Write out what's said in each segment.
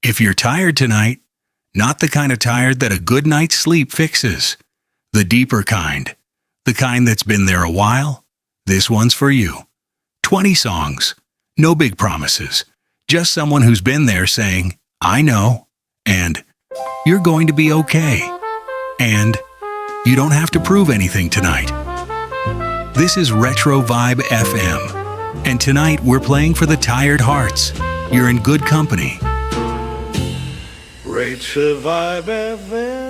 If you're tired tonight, not the kind of tired that a good night's sleep fixes, the deeper kind, the kind that's been there a while, this one's for you. 20 songs, no big promises, just someone who's been there saying, I know, and you're going to be okay, and you don't have to prove anything tonight. This is Retro Vibe FM, and tonight we're playing for the tired hearts. You're in good company. Retro Vibe FM.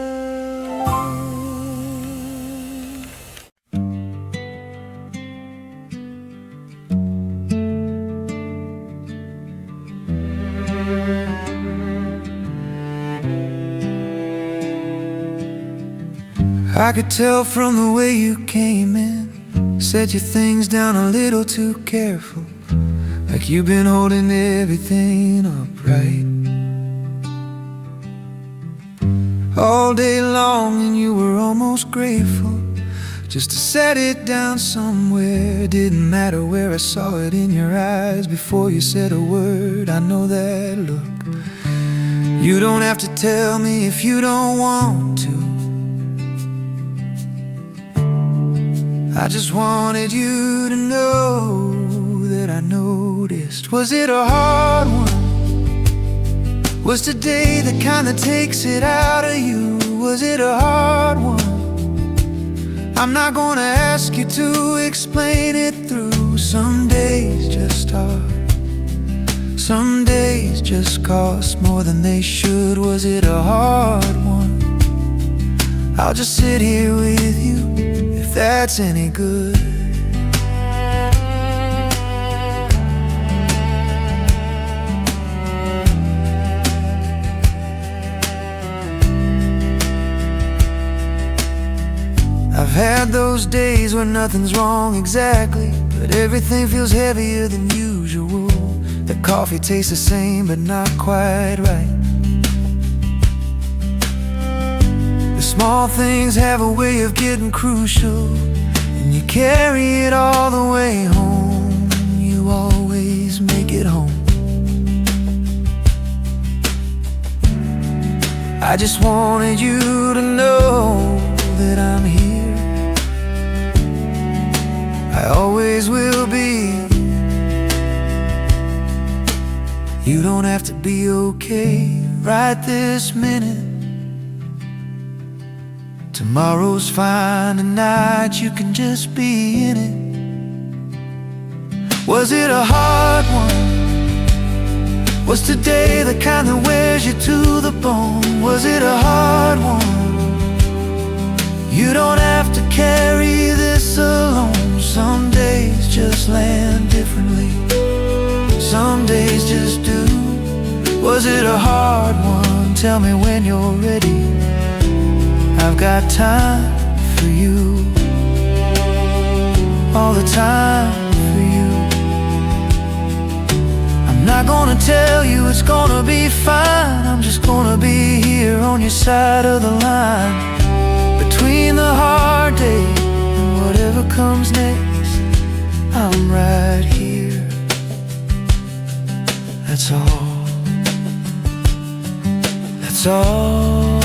I could tell from the way you came in, set your things down a little too careful, like you've been holding everything upright all day long, and you were almost grateful just to set it down somewhere. It didn't matter where, I saw it in your eyes before you said a word. I know that look. You don't have to tell me if you don't want to. I just wanted you to know that I noticed. Was it a hard one? Was today the kind that takes it out of you? Was it a hard one? I'm not gonna ask you to explain it through. Some days just are. Some days just cost more than they should. Was it a hard one? I'll just sit here with you, if that's any good. I've had those days where nothing's wrong exactly, but everything feels heavier than usual. The coffee tastes the same but not quite right. The small things have a way of getting crucial, and you carry it all the way home. You always make it home. I just wanted you to know that I'm here. I always will be. You don't have to be okay right this minute. Tomorrow's fine, tonight you can just be in it. Was it a hard one? Was today the kind that wears you to the bone? Was it a hard one? You don't have to carry this alone. Some days just land differently, some days just do. Was it a hard one? Tell me when you're ready. I've got time for you, all the time for you. I'm not gonna tell you it's gonna be fine. I'm just gonna be here on your side of the line. Between the hard days and whatever comes next, I'm right here. That's all. That's all.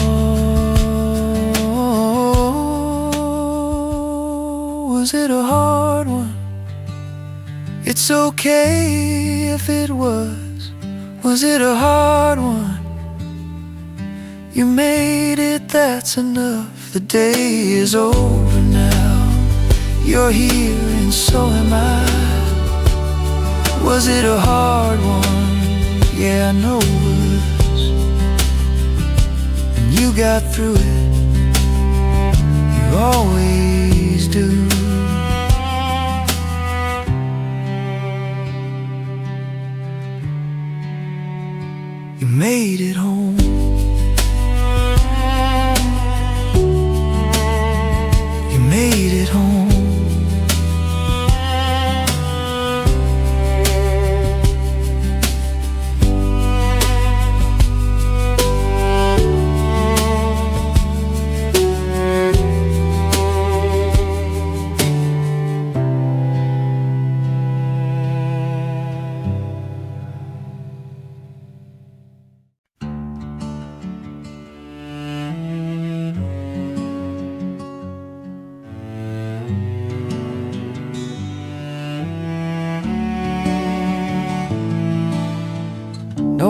Was it a hard one? It's okay if it was. Was it a hard one? You made it, that's enough. The day is over now. You're here and so am I. Was it a hard one? Yeah, I know it was. And you got through it. You always do. You made it home. You made it home.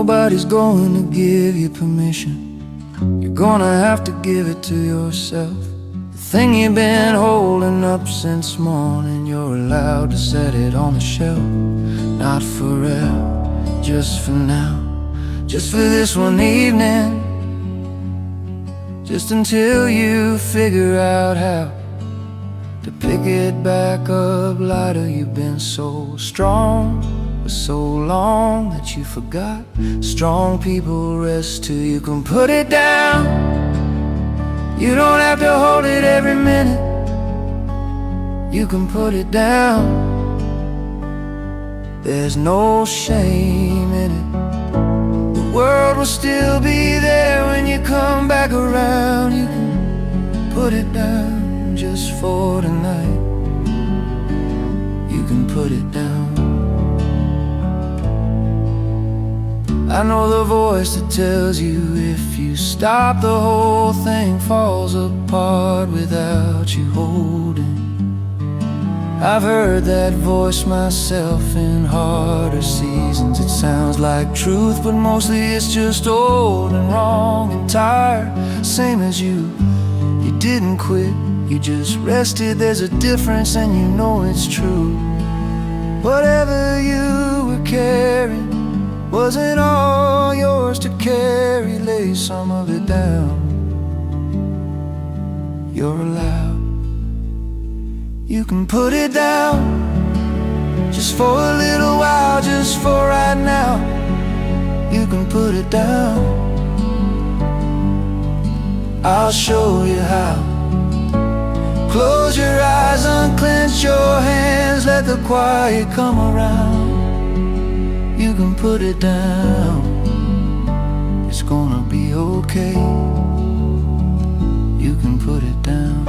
Nobody's going to give you permission. You're gonna have to give it to yourself. The thing you've been holding up since morning, you're allowed to set it on the shelf. Not forever, just for now, just for this one evening, just until you figure out how to pick it back up lighter. You've been so strong for so long that you forgot. Strong people rest till you can put it down. You don't have to hold it every minute. You can put it down. There's no shame in it. The world will still be there when you come back around. You can put it down just for tonight. You can put it down. I know the voice that tells you if you stop, the whole thing falls apart without you holding. I've heard that voice myself in harder seasons. It sounds like truth, but mostly it's just old and wrong and tired. Same as you. You didn't quit, you just rested. There's a difference and you know it's true. Whatever you were carrying wasn't all yours to carry. Lay some of it down. You're allowed. You can put it down, just for a little while, just for right now. You can put it down. I'll show you how. Close your eyes, unclench your hands, let the quiet come around. You can put it down. It's gonna be okay. You can put it down.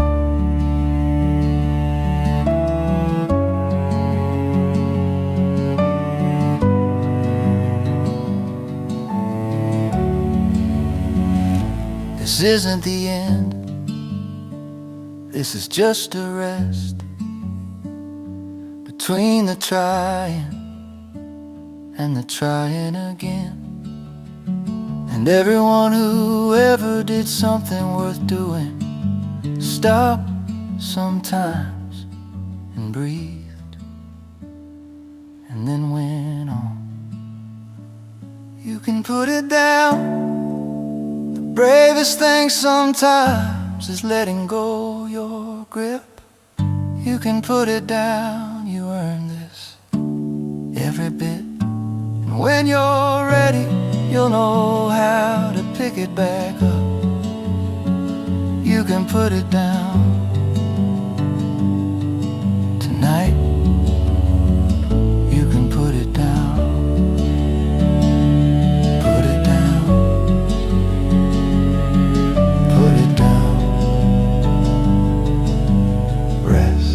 This isn't the end. This is just a rest between the trying and the trying again. And everyone who ever did something worth doing stopped sometimes and breathed and then went on. You can put it down. The bravest thing sometimes is letting go your grip. You can put it down. You earned this every bit. And when you're ready, you'll know how to pick it back up. You can put it down tonight. You can put it down. Put it down. Put it down. Rest.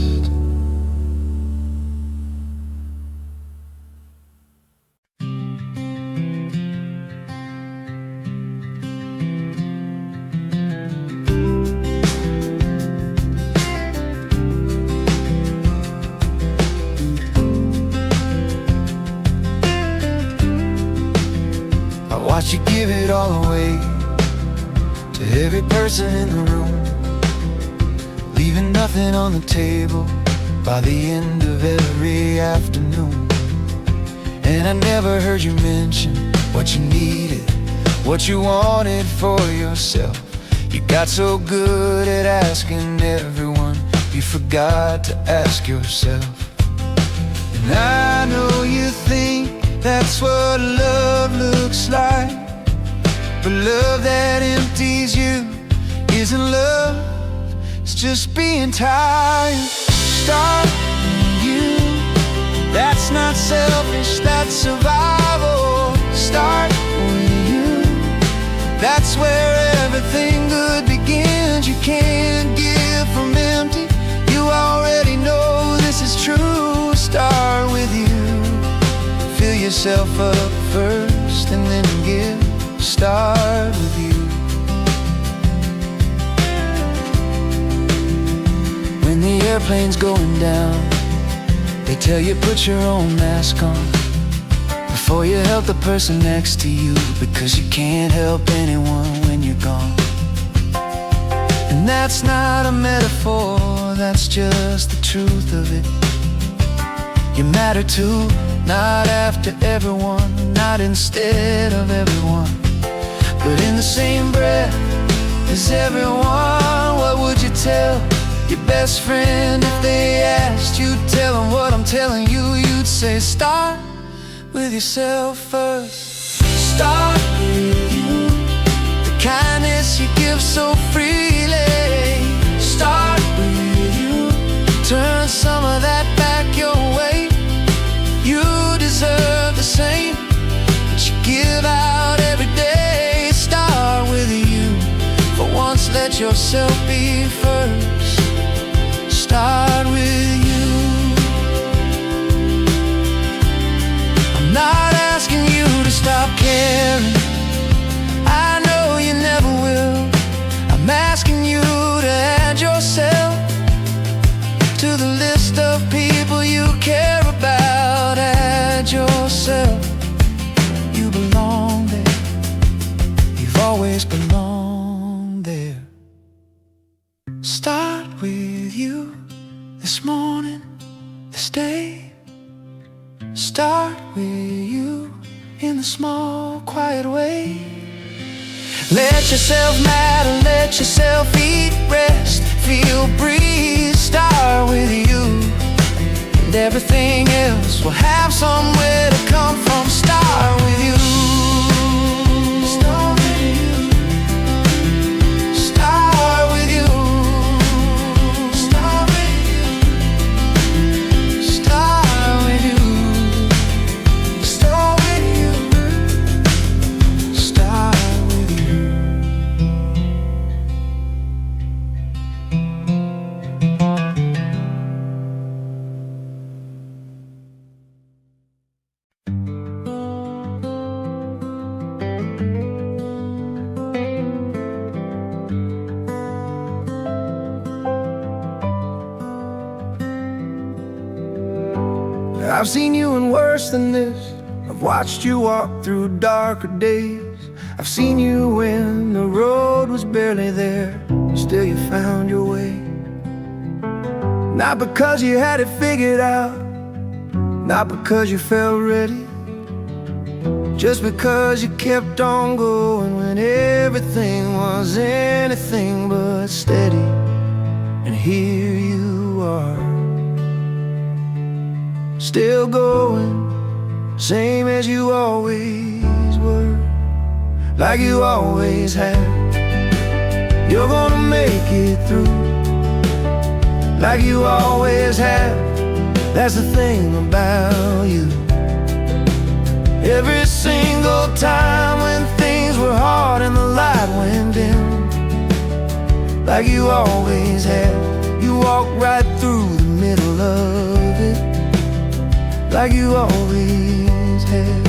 Watch you give it all away to every person in the room, leaving nothing on the table by the end of every afternoon. And I never heard you mention what you needed, what you wanted for yourself. You got so good at asking everyone, you forgot to ask yourself. And I know you think that's what love looks like, but love that empties you isn't love, it's just being tired. Start with you. That's not selfish, that's survival. Start with you. That's where everything good begins. You can't give from empty. You already know this is true. Start with you. Fill yourself up first and then give. Start with you. When the airplane's going down, they tell you put your own mask on. before you help the person next to you, because you can't help anyone when you're gone. And that's not a metaphor, that's just the truth of it. You matter too, not after everyone, not instead of everyone, but in the same breath as everyone. What would you tell your best friend if they asked you? Tell them what I'm telling you. You'd say start with yourself first. Start with you, the kindness you give so freely. Start with you, turn some of that back your way. You deserve the same that you give out every day. Start with you, for once let yourself be first. Start with you. I'm not asking you to stop caring, I know you never will. I'm asking you to add yourself to the list of people you care about. Add yourself. You belong there, you've always belonged there. Start with you this morning, this day. Start with you in the small, quiet way. Let yourself matter, let yourself eat, rest, feel, breathe. Start with you, and everything else will have somewhere to come from. Start with you. Start with you. Start with you. Start with you. Start with you. Start with you. Start with you. I've seen you in worse than this. I've watched you walk through darker days. I've seen you when the road was barely there, still you found your way. Not because you had it figured out, not because you felt ready, just because you kept on going when everything was anything but steady. And here you are, still going, same as you always were, like you always have. You're gonna make it through, like you always have. That's the thing about you. Every single time when things were hard and the light went dim, like you always have, you walk right through the middle of it, like you always have.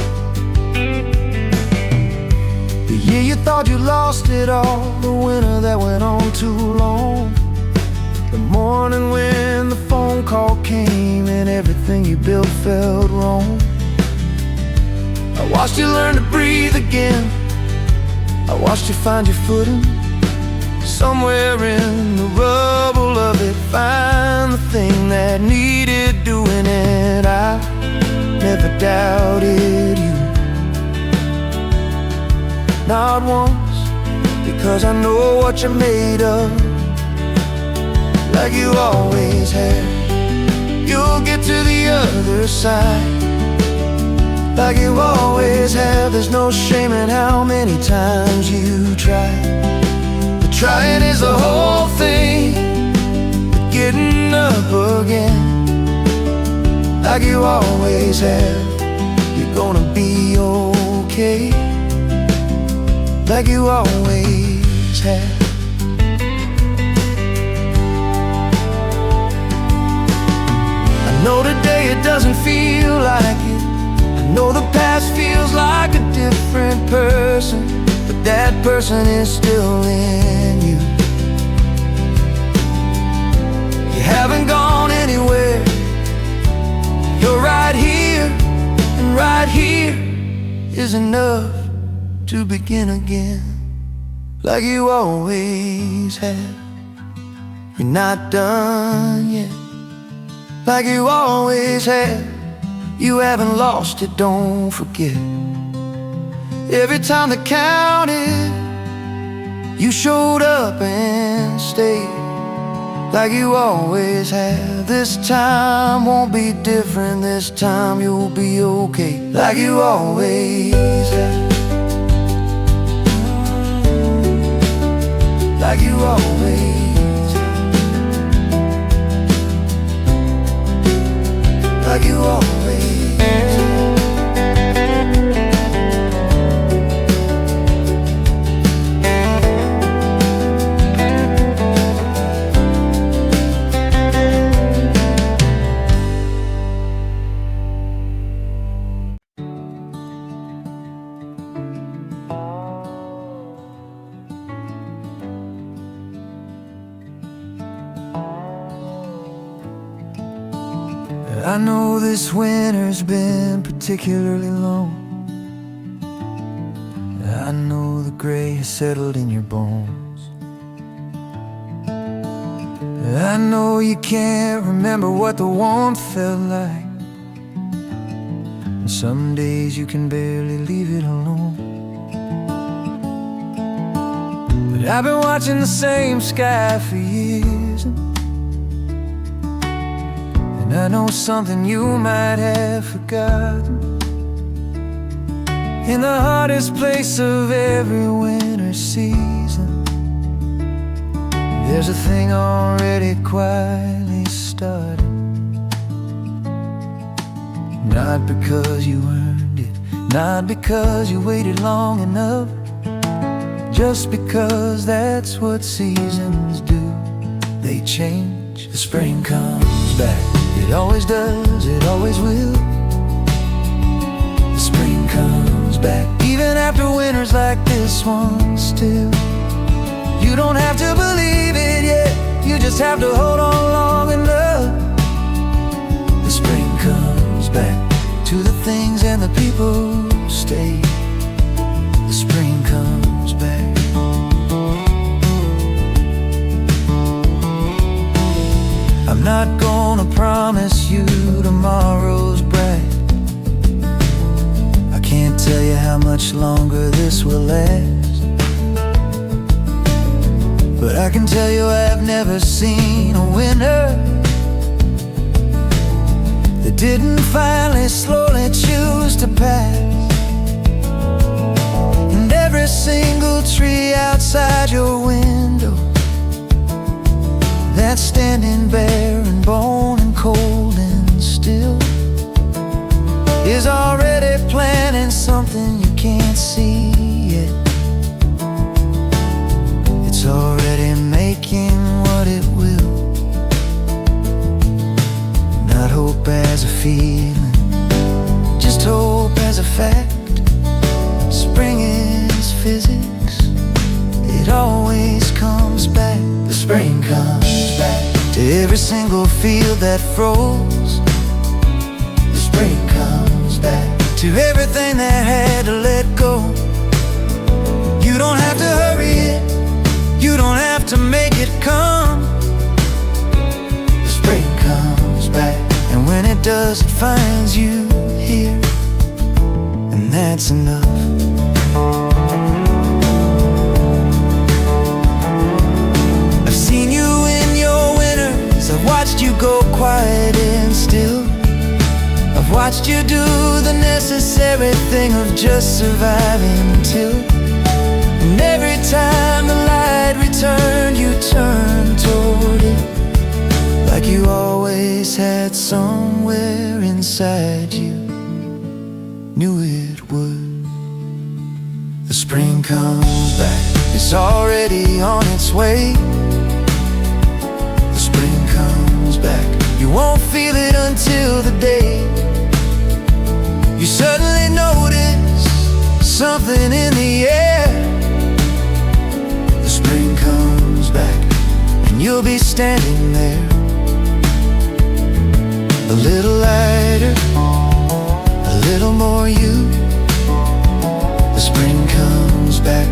The year you thought you lost it all, the winter that went on too long, the morning when the phone call came and everything you built felt wrong. I watched you learn to breathe again, I watched you find your footing, somewhere in the rubble of it, find the thing that needed doing. And I never doubted you, not once, because I know what you're made of, like you always have. You'll get to the other side, like you always have. There's no shame in how many times you try. The trying is the whole thing, but getting up again, like you always have. You're gonna be okay, like you always have. I know today it doesn't feel like it, I know the past feels like a different person, but that person is still in you. You haven't gone anywhere, you're right here and right here is enough to begin again, like you always have. You're not done yet, like you always have. You haven't lost it, don't forget. Every time that counted, you showed up and stayed, like you always have. This time won't be different, this time you'll be okay, like you always have. Like you always have. Like you always have. I know this winter's been particularly long. I know the gray has settled in your bones. I know you can't remember what the warmth felt like, and some days you can barely leave it alone. But I've been watching the same sky for years, and I know something you might have forgotten. In the hardest place of every winter season, there's a thing already quietly started. Not because you earned it, not because you waited long enough, just because that's what seasons do. They change, the spring comes back. It always does, it always will. The spring comes back, even after winters like this one still. You don't have to believe it yet, you just have to hold on long enough. The spring comes back, to the things and the people who stay. The spring comes back. I'm not gonna promise you tomorrow's bright. I can't tell you how much longer this will last, but I can tell you I've never seen a winter that didn't finally slowly choose to pass. And every single tree outside your window that's standing bare and bone and cold and still is already planning something you can't see yet. It's already making what it will. Not hope as a feeling, just hope as a fact. Spring is physics, it always comes back. The spring comes back to every single field that froze. The spring comes back to everything that had to let go. You don't have to hurry it, you don't have to make it come. The spring comes back, and when it does, it finds you here, and that's enough. I've seen you in your winters, I've watched you go quiet and still. I've watched you do the necessary thing of just surviving till, and every time the light returned, you turned toward it, like you always had somewhere inside you, knew it would. The spring comes back, it's already on its way. The spring comes back, you won't feel it until the day you suddenly notice something in the air. The spring comes back, and you'll be standing there, a little lighter, a little more for you. The spring comes back,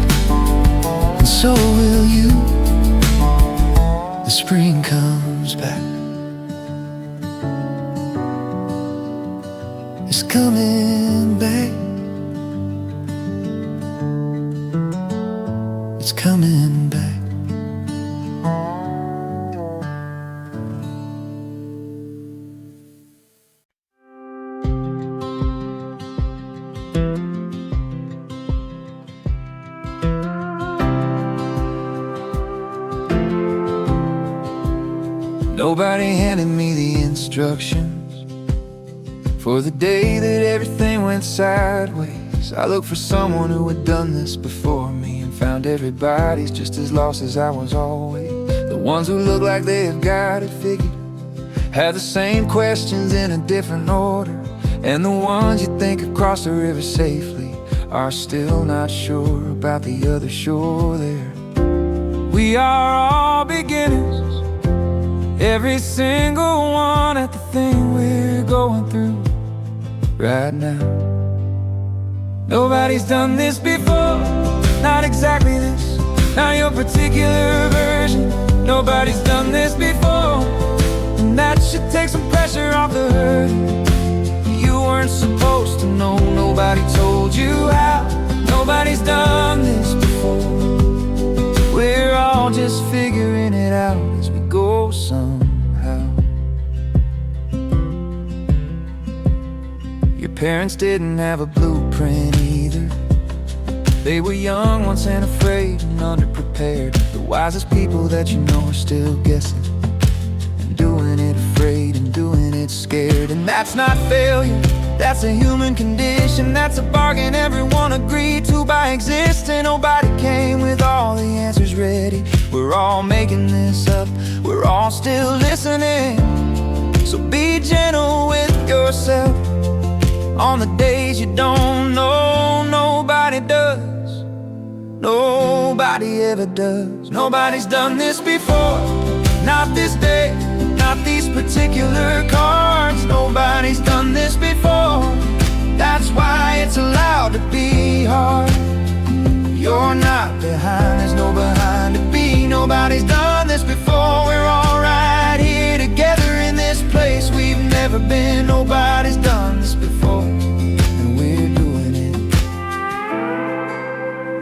and so will you. The spring comes back. It's coming back. It's coming back. Nobody handed me the instructions for the day that everything went sideways. I looked for someone who had done this before me and found everybody's just as lost as I was always. The ones who look like they have got it figured have the same questions in a different order, and the ones you think have crossed the river safely are still not sure about the other shore there. We are all beginners, every single one at the thing we're going through right now. Nobody's done this before, not exactly this, not your particular version. Nobody's done this before, and that should take some pressure off the hurt. You weren't supposed to know, nobody told you how. Nobody's done this before. We're all just figuring it out as we go somehow. Your parents didn't have a blueprint either. They were young once and afraid and underprepared. The wisest people that you know are still guessing and doing it afraid and doing it scared. And that's not failure, that's a human condition. That's a bargain everyone agreed to by existing. Nobody came with all the answers ready. We're all making this up, we're all still listening. So be gentle with yourself on the days you don't know. Nobody does, nobody ever does. Nobody's done this before, not this day, not these particular cards. Nobody's done this before, that's why it's allowed to be hard. You're not behind, there's no behind to be. Nobody's done this before, we're all right here together in this place we've never been. Nobody's done this before, and we're doing it.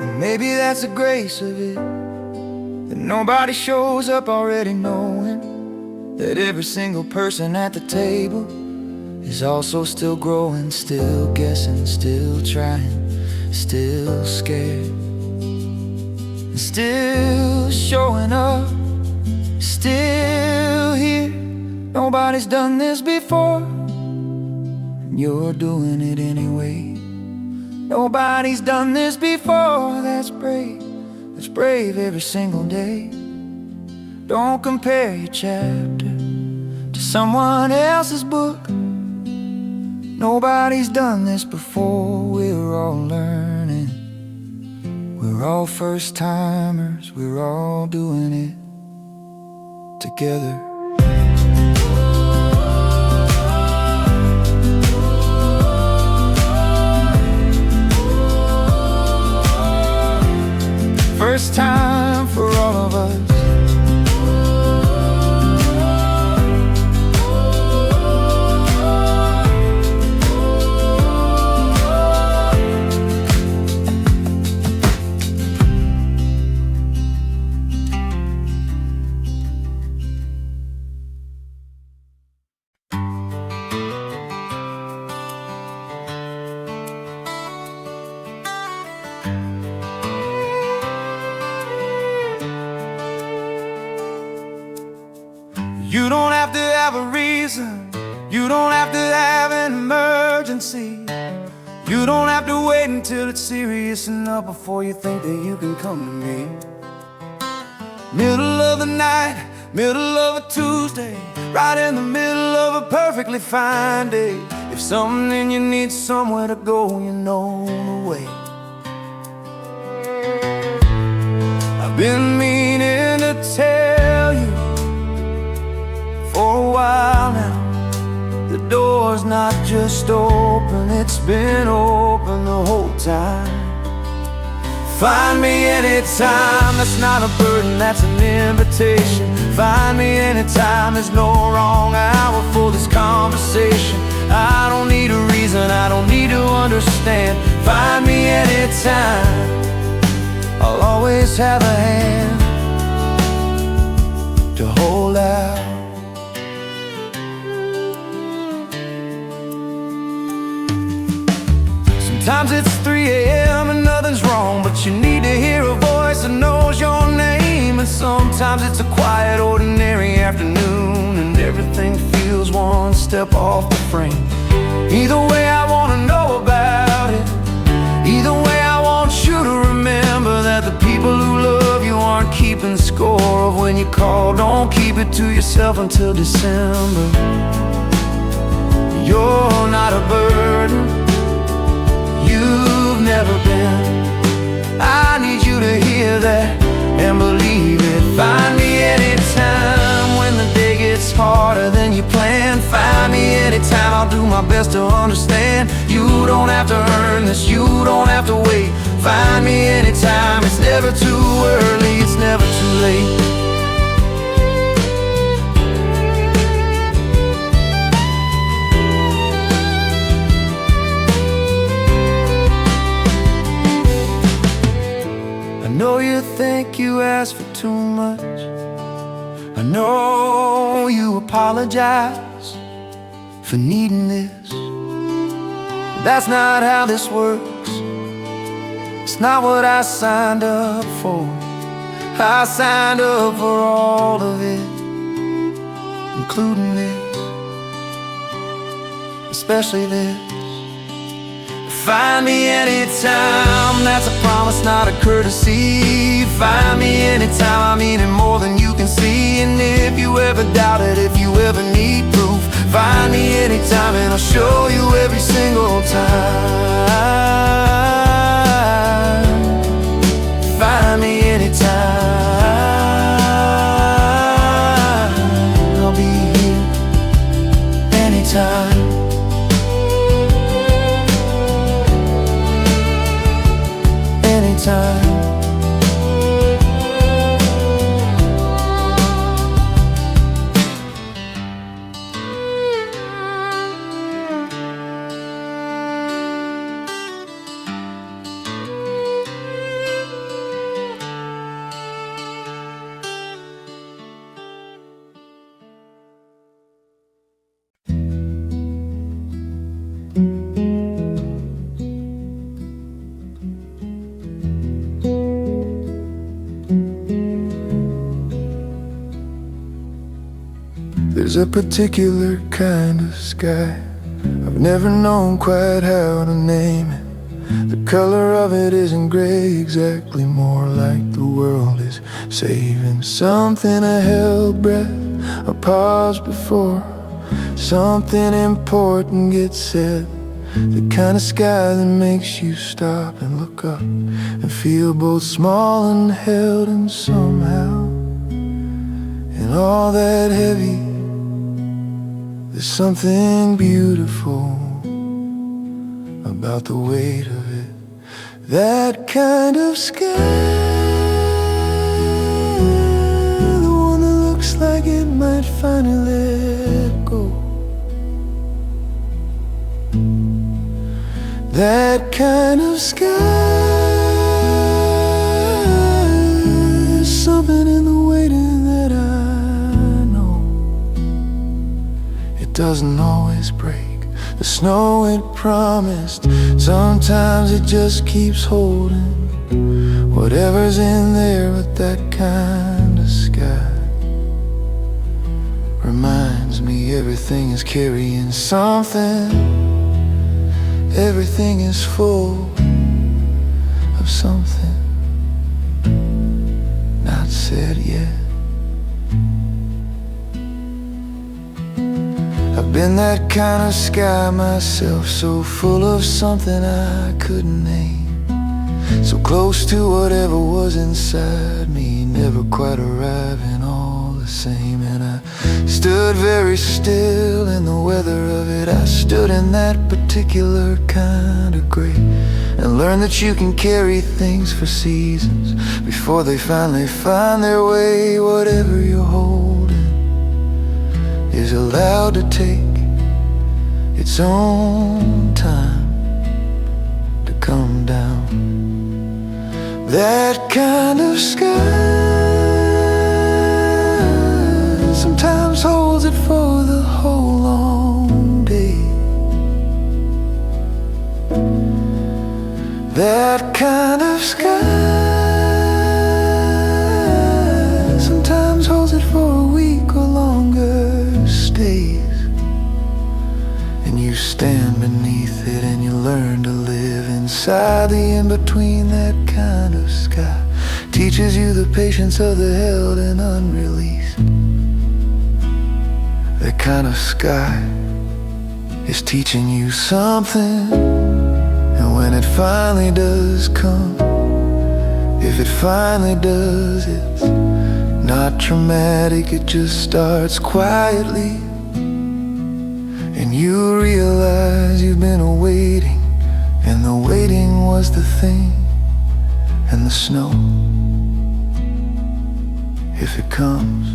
And maybe that's the grace of it, that nobody shows up already knowing that every single person at the table is also still growing, still guessing, still trying, still scared, still showing up, still here. Nobody's done this before, and you're doing it anyway. Nobody's done this before, that's brave every single day. Don't compare your chapter to someone else's book. Nobody's done this before, we're all learning. We're all first timers, we're all doing it together. First time for all of us. You don't have to have a reason, you don't have to have an emergency. You don't have to wait until it's serious enough before you think that you can come to me. Middle of the night, middle of a Tuesday, right in the middle of a perfectly fine day. If something in you needs somewhere to go, you know the way. I've been meaning to tell you for a while now, the door's not just open, it's been open the whole time. Find me anytime, that's not a burden, that's an invitation. Find me anytime, there's no wrong hour for this conversation. I don't need a reason, I don't need to understand. Find me anytime, I'll always have a hand to hold out. Sometimes it's 3 a.m. and nothing's wrong, but you need to hear a voice that knows your name. And sometimes it's a quiet, ordinary afternoon, and everything feels one step off the frame. Either way, I wanna know about it. Either way, I want you to remember that the people who love you aren't keeping score of when you call. Don't keep it to yourself until December. You're not a burden, you've never been. I need you to hear that and believe it. Find me anytime when the day gets harder than you planned. Find me anytime, I'll do my best to understand. You don't have to earn this, you don't have to wait. Find me anytime, it's never too early, it's never too late. I know you think you asked for too much. I know you apologize for needing this. That's not how this works. It's not what I signed up for. I signed up for all of it, including this, especially this. Find me anytime, that's a promise, not a courtesy. Find me anytime, I mean it more than you can see. And if you ever doubt it, if you ever need proof, find me anytime and I'll show you every single time. Find me anytime, I'll be here anytime. Anytime. There's a particular kind of sky I've never known quite how to name it. The color of it isn't gray exactly, more like the world is saving something, a held breath, a pause before something important gets said. The kind of sky that makes you stop and look up and feel both small and held, and somehow in all that heavy there's something beautiful about the weight of it. That kind of sky, the one that looks like it might finally let go. That kind of sky, there's something in the waiting that I know. It doesn't always break the snow it promised. Sometimes it just keeps holding whatever's in there. But that kind of sky reminds me everything is carrying something. Everything is full of something not said yet. I've been that kind of sky myself, so full of something I couldn't name, so close to whatever was inside me, never quite arriving all the the same. And I stood very still in the weather of it. I stood in that particular kind of gray, and learned that you can carry things for seasons before they finally find their way. Whatever you're holding is allowed to take its own time to come down. That kind of sky sometimes holds it for the whole long day. That kind of sky sometimes holds it for a week or longer stays. And you stand beneath it and you learn to live inside the in-between. That kind of sky teaches you the patience of the held and unreleased. That kind of sky is teaching you something. And when it finally does come, if it finally does, it's not traumatic, it just starts quietly. And you realize you've been awaiting, and the waiting was the thing. And the snow, if it comes,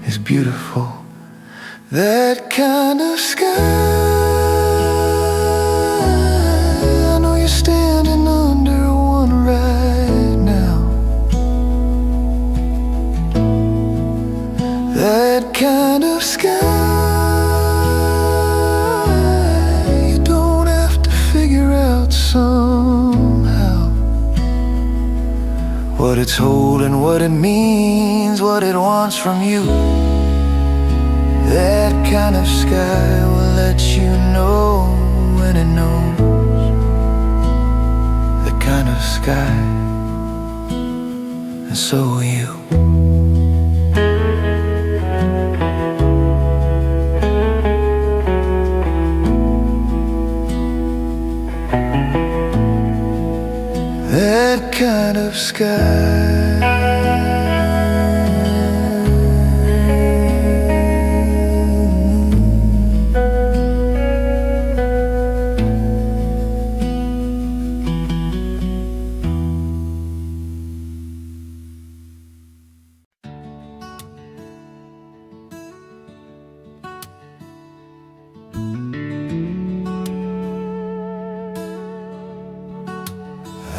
is beautiful. That kind of sky, I know you're standing under one right now. That kind of sky, you don't have to figure out somehow what it's holding, what it means, what it wants from you. That kind of sky will let you know when it knows. That kind of sky, and so will you. That kind of sky.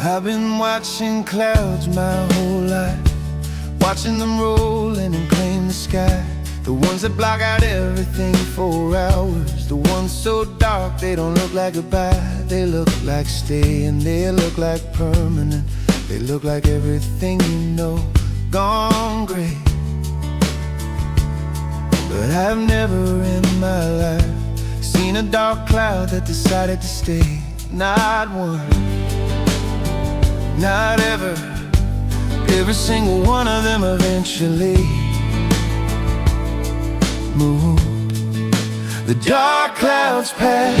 I've been watching clouds my whole life, watching them rolling and claim the sky. The ones that block out everything for hours, the ones so dark they don't look like goodbye. They look like stay, and they look like permanent. They look like everything you know, gone gray. But I've never in my life seen a dark cloud that decided to stay. Not one, not ever. Every single one of them eventually moved. The dark clouds pass.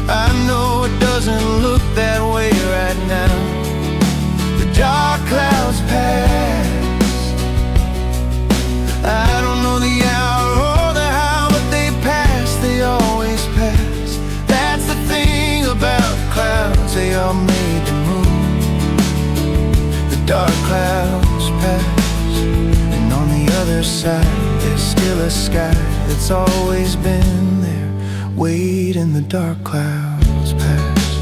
I know it doesn't look that way right now. The dark clouds pass. I don't know the hour or the how, but they pass, they always pass. That's the thing about clouds, they are made to move. The dark clouds pass, and on the other side there's still a sky that's always been there. Wait, and the dark clouds pass.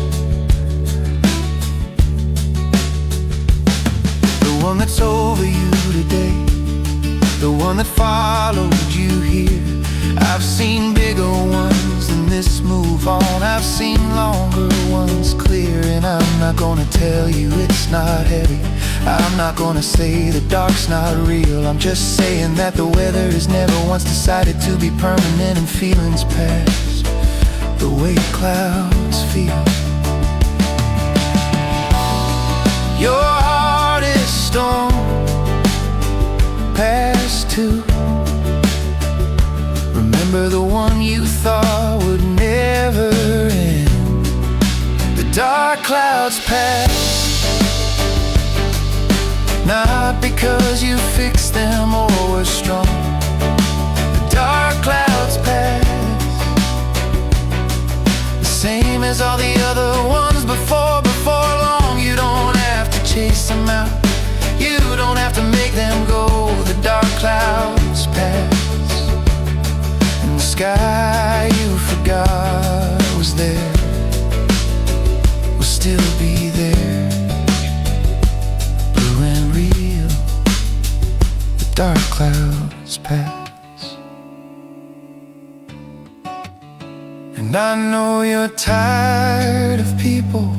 The one that's over you today, the one that followed you here. I've seen bigger ones than this move on. I've seen longer ones clear, and I'm not gonna tell you it's not heavy. I'm not gonna say the dark's not real. I'm just saying that the weather has never once decided to be permanent, and feelings pass the way clouds feel. Your heart is storm past too. Remember the one you thought would never end. The dark clouds pass. not because you fixed them or were strong. The dark clouds pass, the same as all the other ones before long. You don't have to chase them out, you don't have to make them go. The dark clouds pass, and the sky you forgot was there will still be there, blue and real. The dark clouds pass. And I know you're tired of people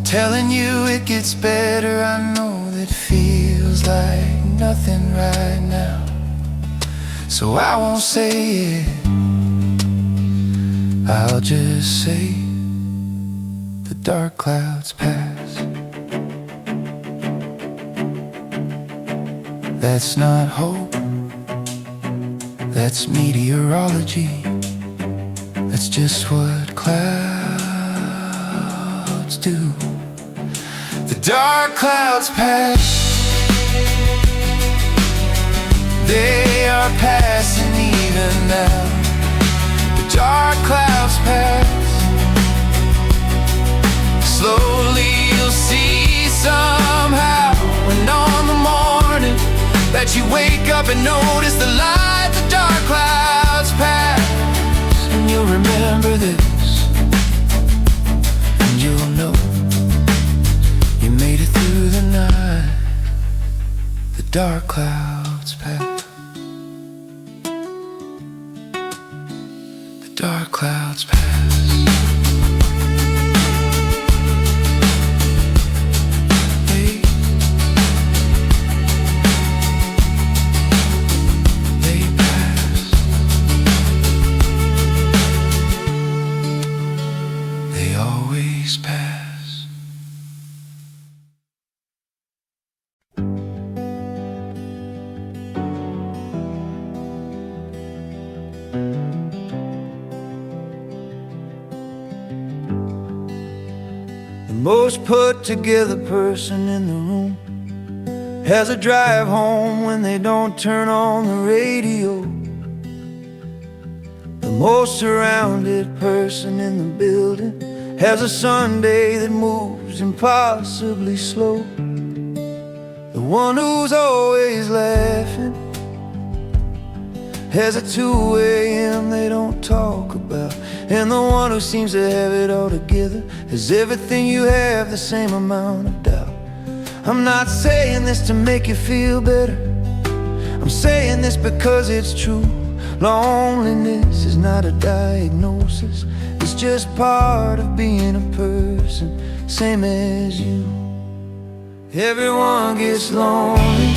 telling you it gets better. I know that feels like nothing right now, so I won't say it, I'll just say the dark clouds pass. That's not hope, that's meteorology. That's just what clouds do. The dark clouds pass, they are passing even now. The dark clouds pass, slowly you'll see somehow. And on the morning that you wake up and notice the light, the dark clouds pass. And you'll remember this, and you'll know you made it through the night. The dark clouds pass, the dark clouds pass. Always pass. The most put together person in the room has a drive home when they don't turn on the radio. The most surrounded person in the building has a Sunday that moves impossibly slow. The one who's always laughing has a 2 a.m. they don't talk about. And the one who seems to have it all together has everything you have, the same amount of doubt. I'm not saying this to make you feel better, I'm saying this because it's true. Loneliness is not a diagnosis, it's just part of being a person, same as you. Everyone gets lonely,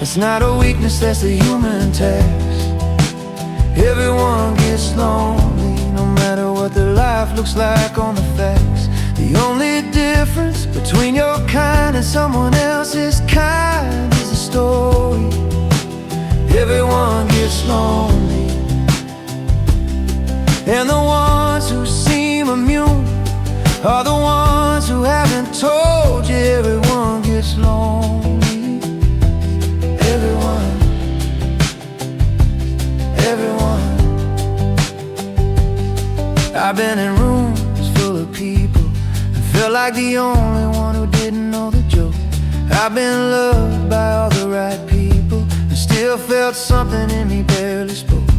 it's not a weakness, that's the human task. Everyone gets lonely, no matter what their life looks like on the facts. The only difference between your kind and someone else's kind is a story. Everyone gets lonely, and the ones who seem immune are the ones who haven't told you. Everyone gets lonely. Everyone. I've been in rooms full of people and felt like the only one who didn't know the joke. I've been loved by all the right people and still felt something in me barely spoke.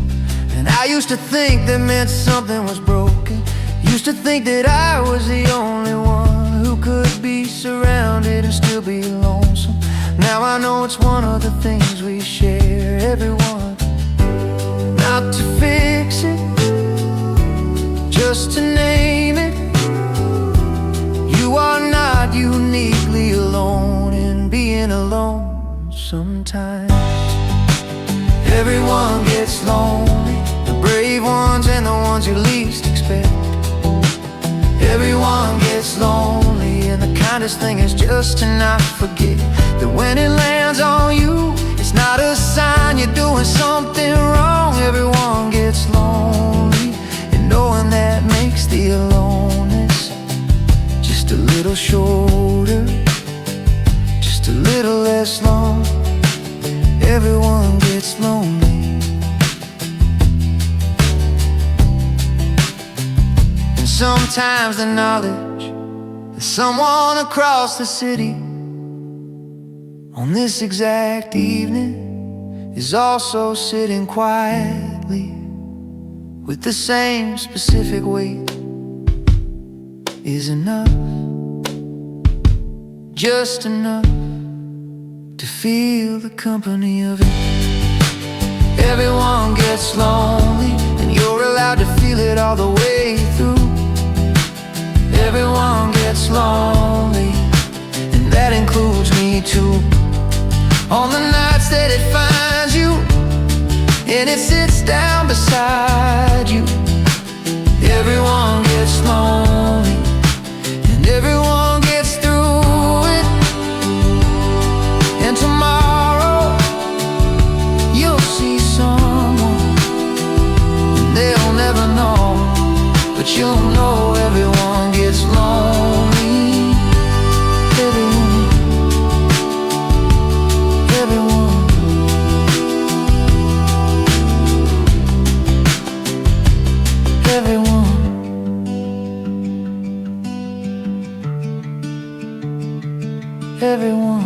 And I used to think that meant something was broken, used to think that I was the only one who could be surrounded and still be lonesome. Now I know it's one of the things we share, everyone. Not to fix it, just to name it. You are not uniquely alone in being alone sometimes. Everyone gets lonely, the brave ones and the ones you least expect. Everyone gets lonely, and the kindest thing is just to not forget that when it lands on you, it's not a sign you're doing something wrong. Everyone gets lonely, and knowing that makes the aloneness just a little shorter, just a little less lasts long. Everyone gets lonely. And sometimes the knowledge that someone across the city on this exact evening is also sitting quietly with the same specific weight is enough, just enough to feel the company of it. Everyone gets lonely, and you're allowed to feel it all the way through. Everyone gets lonely, and that includes me too. On the nights that it finds you, and it sits down beside you. Everyone gets lonely, and everyone gets through it. And tomorrow you'll see someone, and they'll never know, but you'll know everyone gets lonely. Everyone.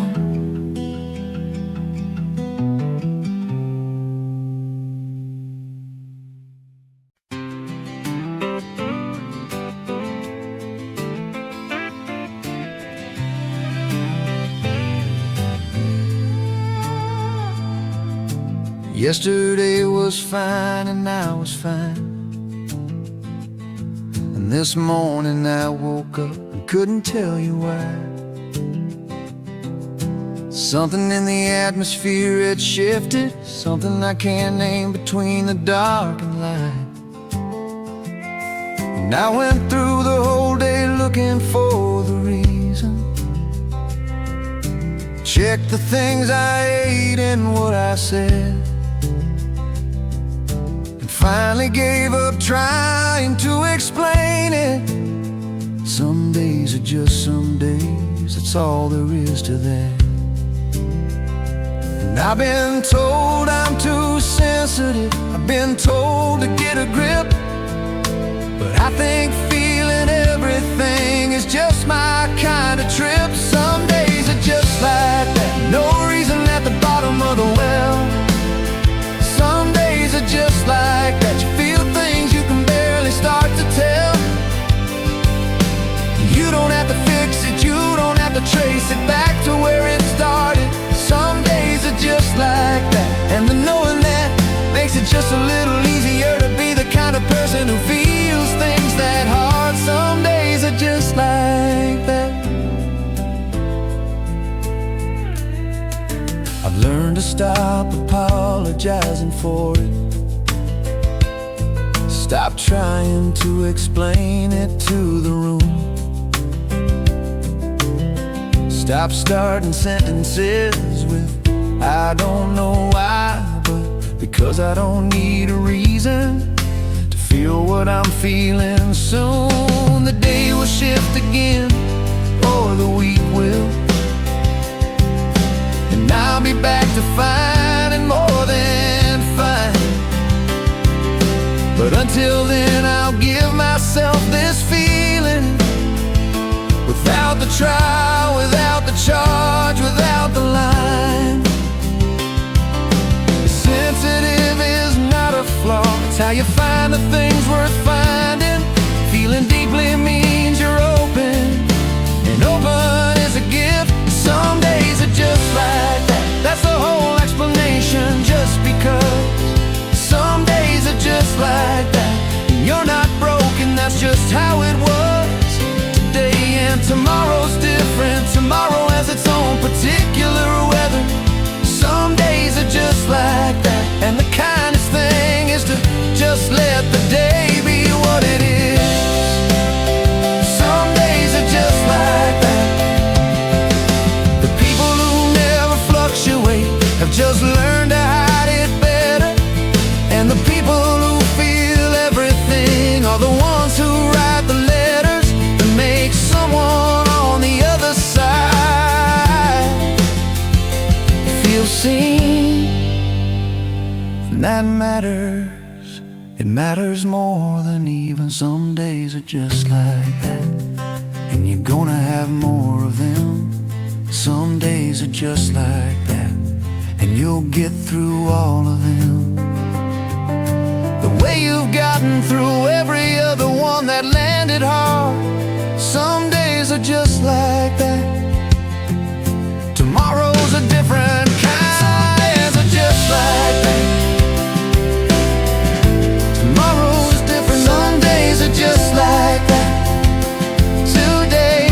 Yesterday was fine and I was fine, and this morning I woke up and couldn't tell you why. Something in the atmosphere had shifted, something I can't name between the dark and light. And I went through the whole day looking for the reason. Checked the things I ate and what I said, and finally gave up trying to explain it. Some days are just some days, that's all there is to that. I've been told I'm too sensitive, I've been told to get a grip, but I think feeling everything is just my kind of trip. Some days are just like that, no reason at the bottom of the well. Some days are just like that, you feel things you can barely start to tell. You don't have to fix it, you don't have to trace it back to where it started. Some days are just like that, and the knowing that makes it just a little easier to be the kind of person who feels things that hard. Some days are just like that. I've learned to stop apologizing for it, stop trying to explain it to the room, stop starting sentences with I don't know why, but because I don't need a reason to feel what I'm feeling. Soon the day will shift again, or the week will, and I'll be back to finding more than fine. But until then I'll give myself this feeling, without the trial, without the charge, without the line. Sensitive is not a flaw, it's how you find the things worth finding. Feeling deeply means you're open, and open is a gift. Some days are just like that, that's the whole explanation. Just because some days are just like that, and you're not broken, that's just how it was today. And tomorrow's different, tomorrow has its own particular weather. Some days are just like that, and the kindest thing is to just let the day be seen. And that matters. It matters more than even some days are just like that. And you're gonna have more of them. Some days are just like that, and you'll get through all of them. The way you've gotten through every other one that landed hard. Some days are just like that. Tomorrow's a different kind. Some days are just like that. Tomorrow's different. Some days are just like that. Today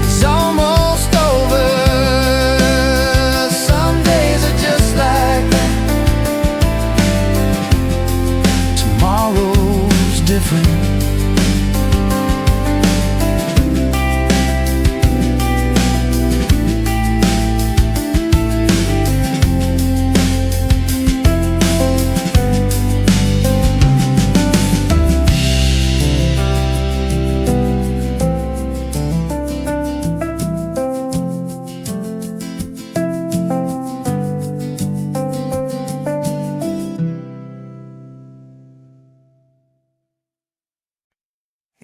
is almost over. Some days are just like that. Tomorrow's different.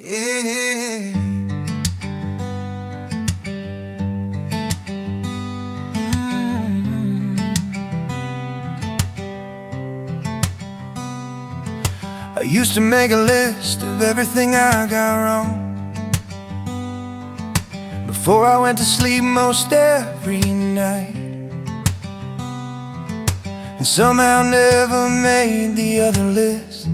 Yeah. I used to make a list of everything I got wrong before I went to sleep most every night, and somehow never made the other list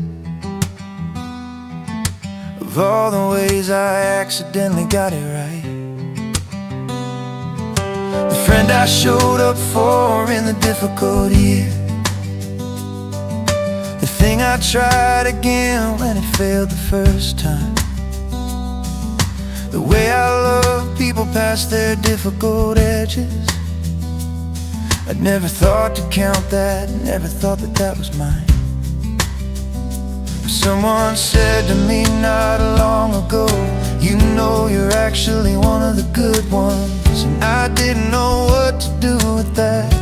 of all the ways I accidentally got it right. The friend I showed up for in the difficult year, the thing I tried again when it failed the first time, the way I love people past their difficult edges. I'd never thought to count that, never thought that that was mine. Someone said to me not long ago, you know you're actually one of the good ones. And I didn't know what to do with that.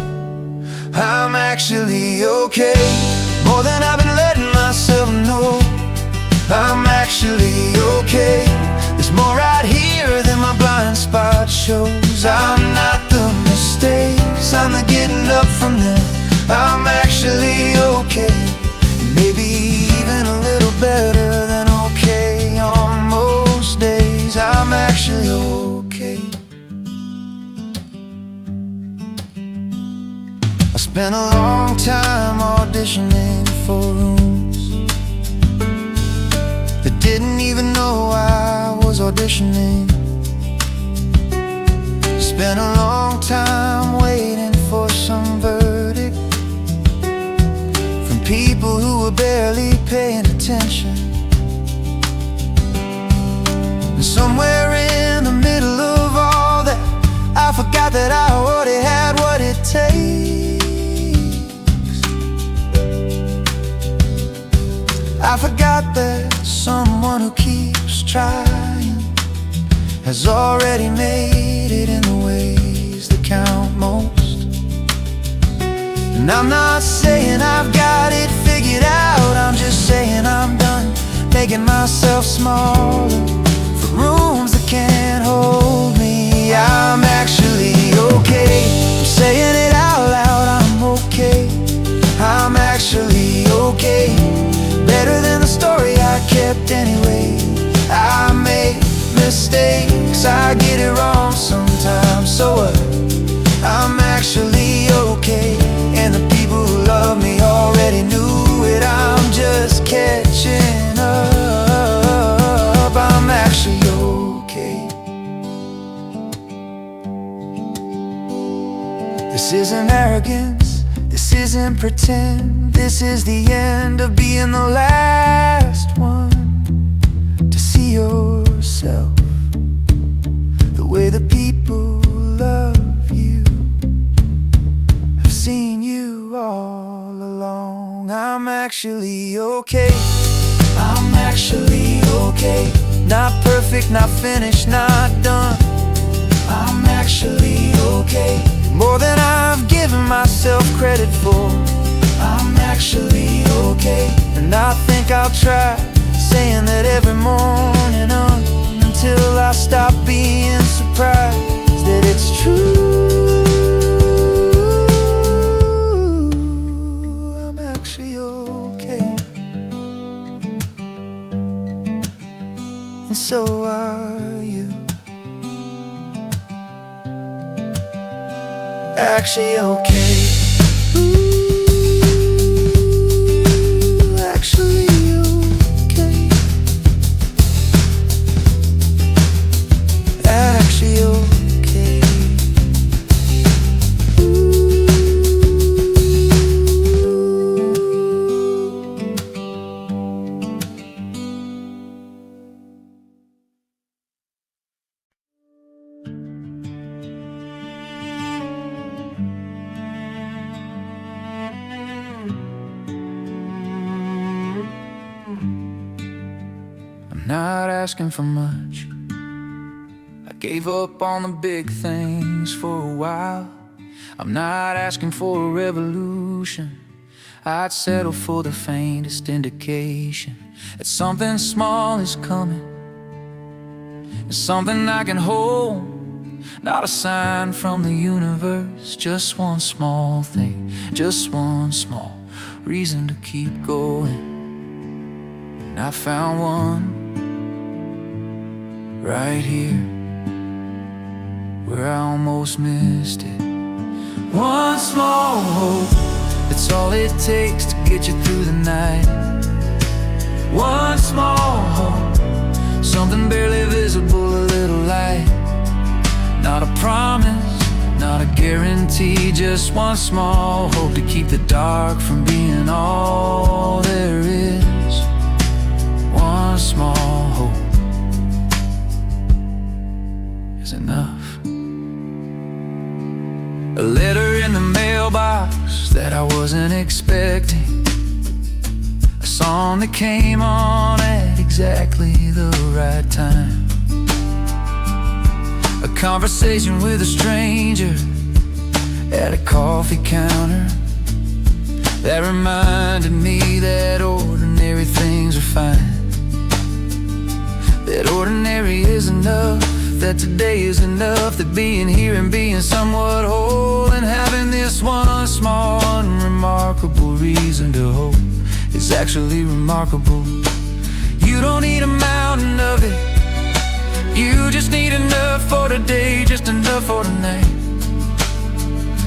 I'm actually okay, more than I've been letting myself know. I'm actually okay. There's more right here than my blind spot shows. I'm not the mistakes, I'm the getting up from them. I'm actually okay, maybe even a little better than okay on most days. I'm actually okay. I spent a long time auditioning for rooms that didn't even know I was auditioning. Spent a long time waiting for some verdict from people who were barely paying attention. And somewhere in the middle of all that, I forgot that I already had what it takes. I forgot that someone who keeps trying has already made it in the ways that count most. And I'm not saying I've got it figured out, I'm just saying I'm done making myself smaller for rooms that can't hold me. I'm actually okay. I'm saying it out loud, I'm okay. I'm actually okay. Better than the story I kept anyway. I make mistakes, I get it wrong sometimes, so what? I'm actually okay. And the people who love me already knew it. I'm just catching up. I'm actually okay. This isn't arrogance, this isn't pretend. This is the end of being the last one to see yourself the way the people love you have seen you all along. I'm actually okay. I'm actually okay. Not perfect, not finished, not done. I'm actually okay. More than I've given myself I'll try, saying that every morning on, until I stop being surprised that it's true. I'm actually okay, and so are you. Actually okay. Ooh, actually okay. Actually okay. I'm not asking for much. I gave up on the big things for a while. I'm not asking for a revolution. I'd settle for the faintest indication that something small is coming. It's something I can hold, not a sign from the universe. Just one small thing, just one small reason to keep going. And I found one right here, where I almost missed it. One small hope, that's all it takes to get you through the night. One small hope, something barely visible, a little light. Not a promise, not a guarantee, just one small hope to keep the dark from being all there is. One small hope is enough. A letter in the mailbox that I wasn't expecting. A song that came on at exactly the right time. A conversation with a stranger at a coffee counter that reminded me that ordinary things are fine. That ordinary is enough, that today is enough, that being here and being somewhat whole and having this one small unremarkable reason to hope is actually remarkable. You don't need a mountain of it, you just need enough for today, just enough for tonight,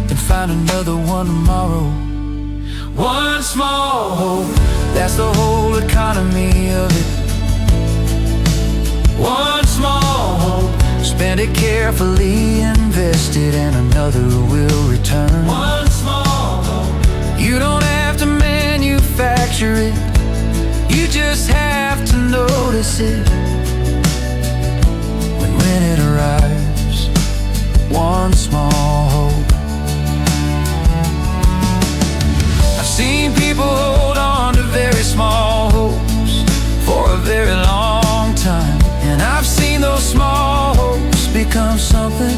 and find another one tomorrow. One small hope, that's the whole economy of it. One small hope, spend it carefully, invest it, and another will return. One small hope, you don't have to manufacture it, you just have to notice it when it arrives. One small hope. I've seen people hold on to very small hopes for a very long time, and I've seen those small hopes become something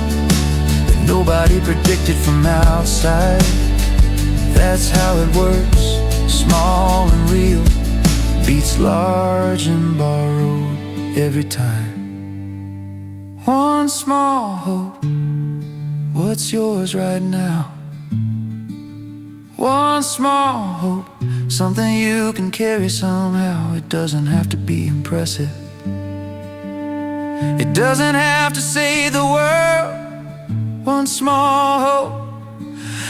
that nobody predicted from outside. That's how it works. Small and real beats large and borrowed every time. One small hope, what's yours right now? One small hope, something you can carry somehow. It doesn't have to be impressive, it doesn't have to save the world. One small hope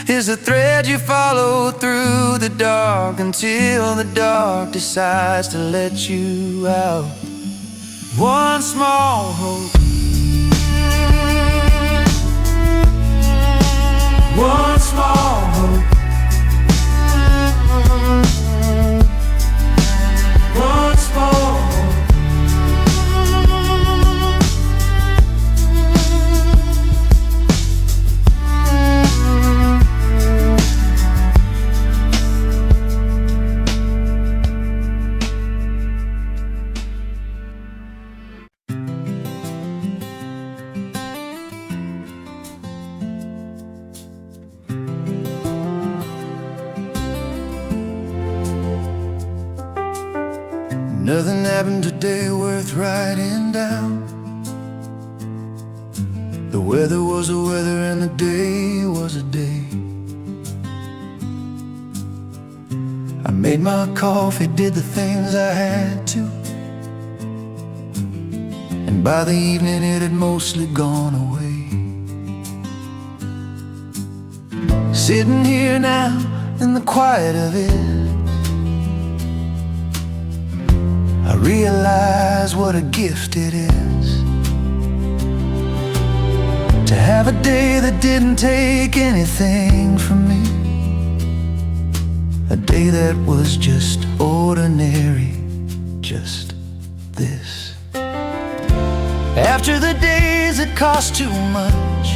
is a thread you follow through the dark until the dark decides to let you out. One small hope. One small hope. One small hope. Nothing happened today worth writing down. The weather was the weather and the day was a day. I made my coffee, did the things I had to, and by the evening it had mostly gone away. Sitting here now in the quiet of it, I realize what a gift it is to have a day that didn't take anything from me. A day that was just ordinary, just this. After the days that cost too much,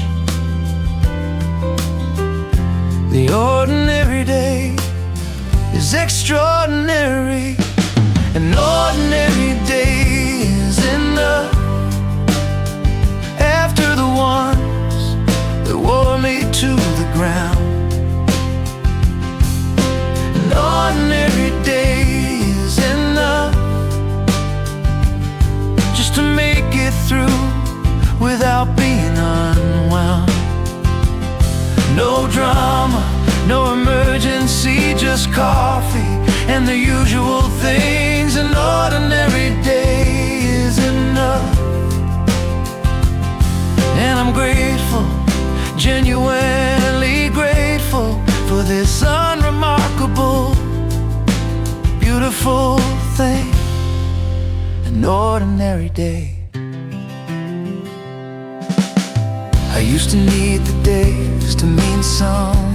the ordinary day is extraordinary. An ordinary day is enough after the ones that wore me to the ground. An ordinary day is enough just to make it through without being unwound. No drama, no emergency, just coffee and the usual things. An ordinary day is enough, and I'm grateful, genuinely grateful for this unremarkable, beautiful thing. An ordinary day. I used to need the days to mean something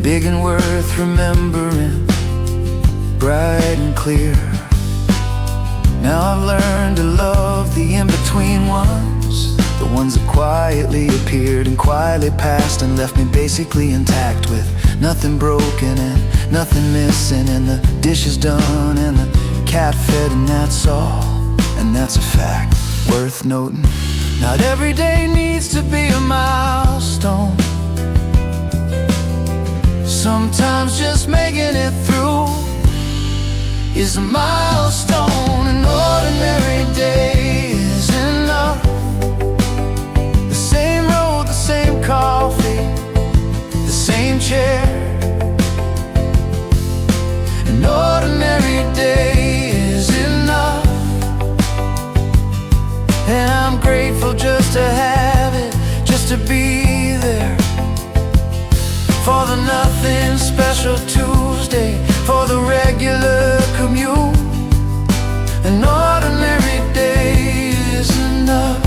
big and worth remembering, bright and clear. Now I've learned to love the in-between ones, the ones that quietly appeared and quietly passed and left me basically intact, with nothing broken and nothing missing, and the dishes done and the cat fed, and that's all, and that's a fact worth noting. Not every day needs to be a milestone. Sometimes just making it through is a milestone. An ordinary day is enough. The same road, the same coffee, the same chair. An ordinary day is enough, and I'm grateful just to have it, just to be there. For the nothing special Tuesday, for the regular commute. An ordinary day is enough,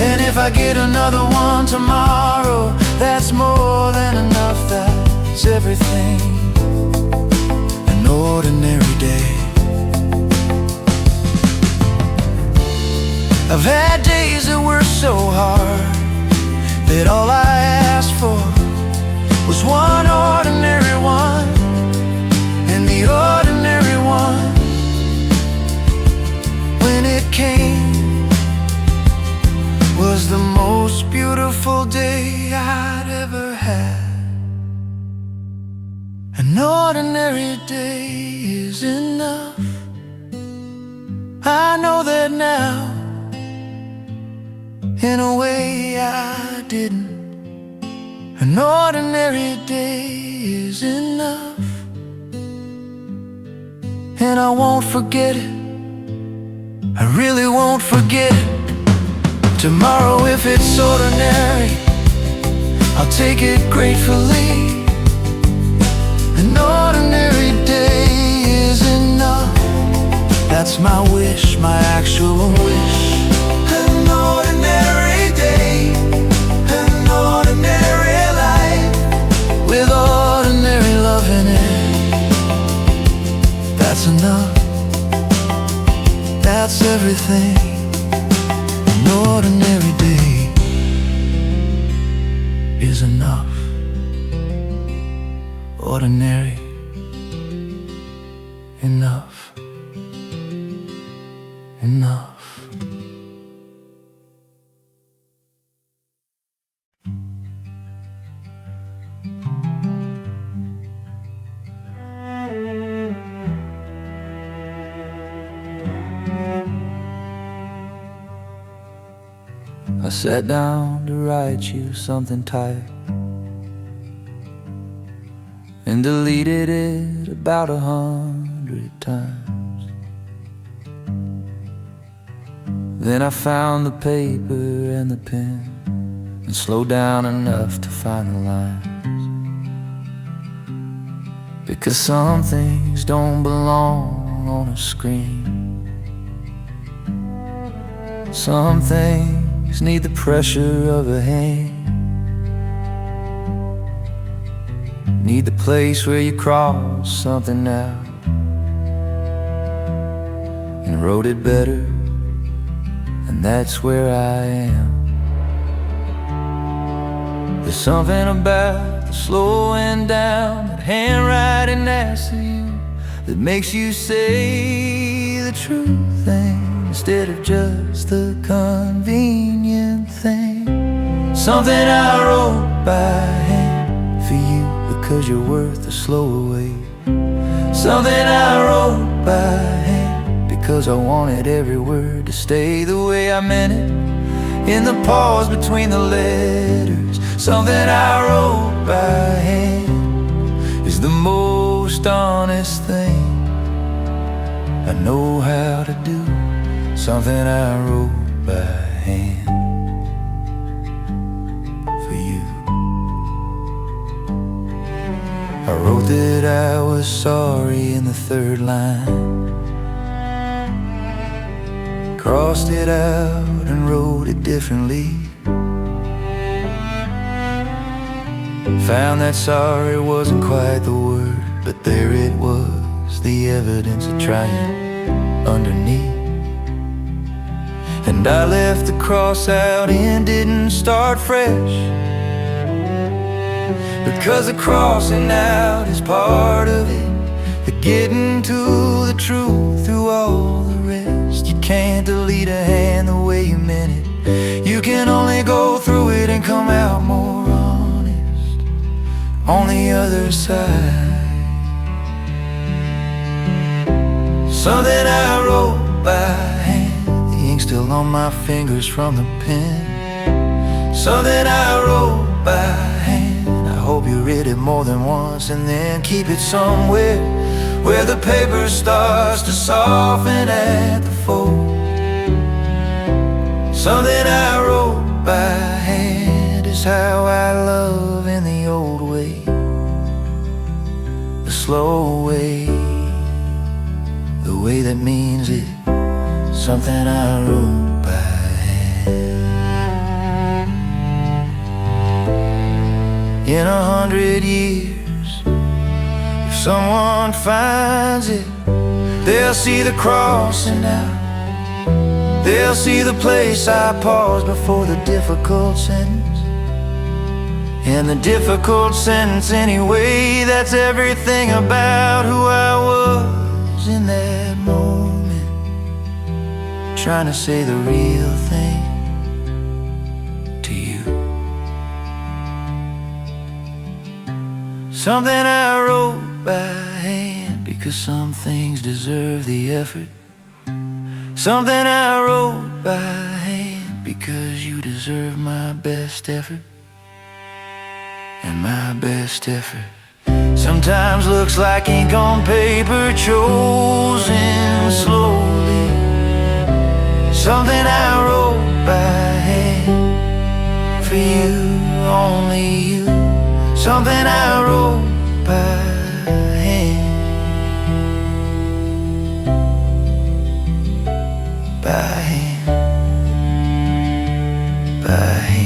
and if I get another one tomorrow, that's more than enough, that's everything. An ordinary day. I've had days that were so hard that all I asked for was one ordinary one, and the ordinary one, when it came, was the most beautiful day I'd ever had. An ordinary day is enough. I know that now, in a way I didn't. An ordinary day is enough, and I won't forget it. I really won't forget it. Tomorrow, if it's ordinary, I'll take it gratefully. An ordinary day is enough. That's my wish, my actual wish. An ordinary day, an ordinary life, with ordinary love in it. That's enough, that's everything. An ordinary day is enough. Ordinary, enough, enough. I sat down to write you something tight and deleted it about 100 times. Then I found the paper and the pen and slowed down enough to find the lines, because some things don't belong on a screen. Some things need the pressure of a hand, need the place where you cross something out and wrote it better, and that's where I am. There's something about the slowing down, that handwriting asks of you, that makes you say the true thing instead of just the convenient thing. Something I wrote by hand for you, because you're worth a slower way. Something I wrote by hand because I wanted every word to stay the way I meant it, in the pause between the letters. Something I wrote by hand is the most honest thing I know how to do. Something I wrote by hand for you. I wrote that I was sorry in the third line, crossed it out and wrote it differently. Found that sorry wasn't quite the word, but there it was, the evidence of trying underneath. And I left the cross out and didn't start fresh, because the crossing out is part of it, the getting to the truth through all the rest. You can't delete a hand the way you meant it. You can only go through it and come out more honest on the other side. Something I wrote by hand, the ink still on my fingers from the pen. Something I wrote by hand, I hope you read it more than once and then keep it somewhere where the paper starts to soften at the fold. Something I wrote by hand is how I love in the old way, the slow way, the way that means it. Something I wrote by hand. In 100 years, if someone finds it, they'll see the crossing out. They'll see the place I paused before the difficult sentence. And the difficult sentence anyway, that's everything about who I was in that moment, trying to say the real thing to you. Something I wrote by hand, because some things deserve the effort. Something I wrote by hand, because you deserve my best effort. And my best effort sometimes looks like ink on paper chosen slowly. Something I wrote by hand for you, only you. Something I wrote by hand, by hand, by hand.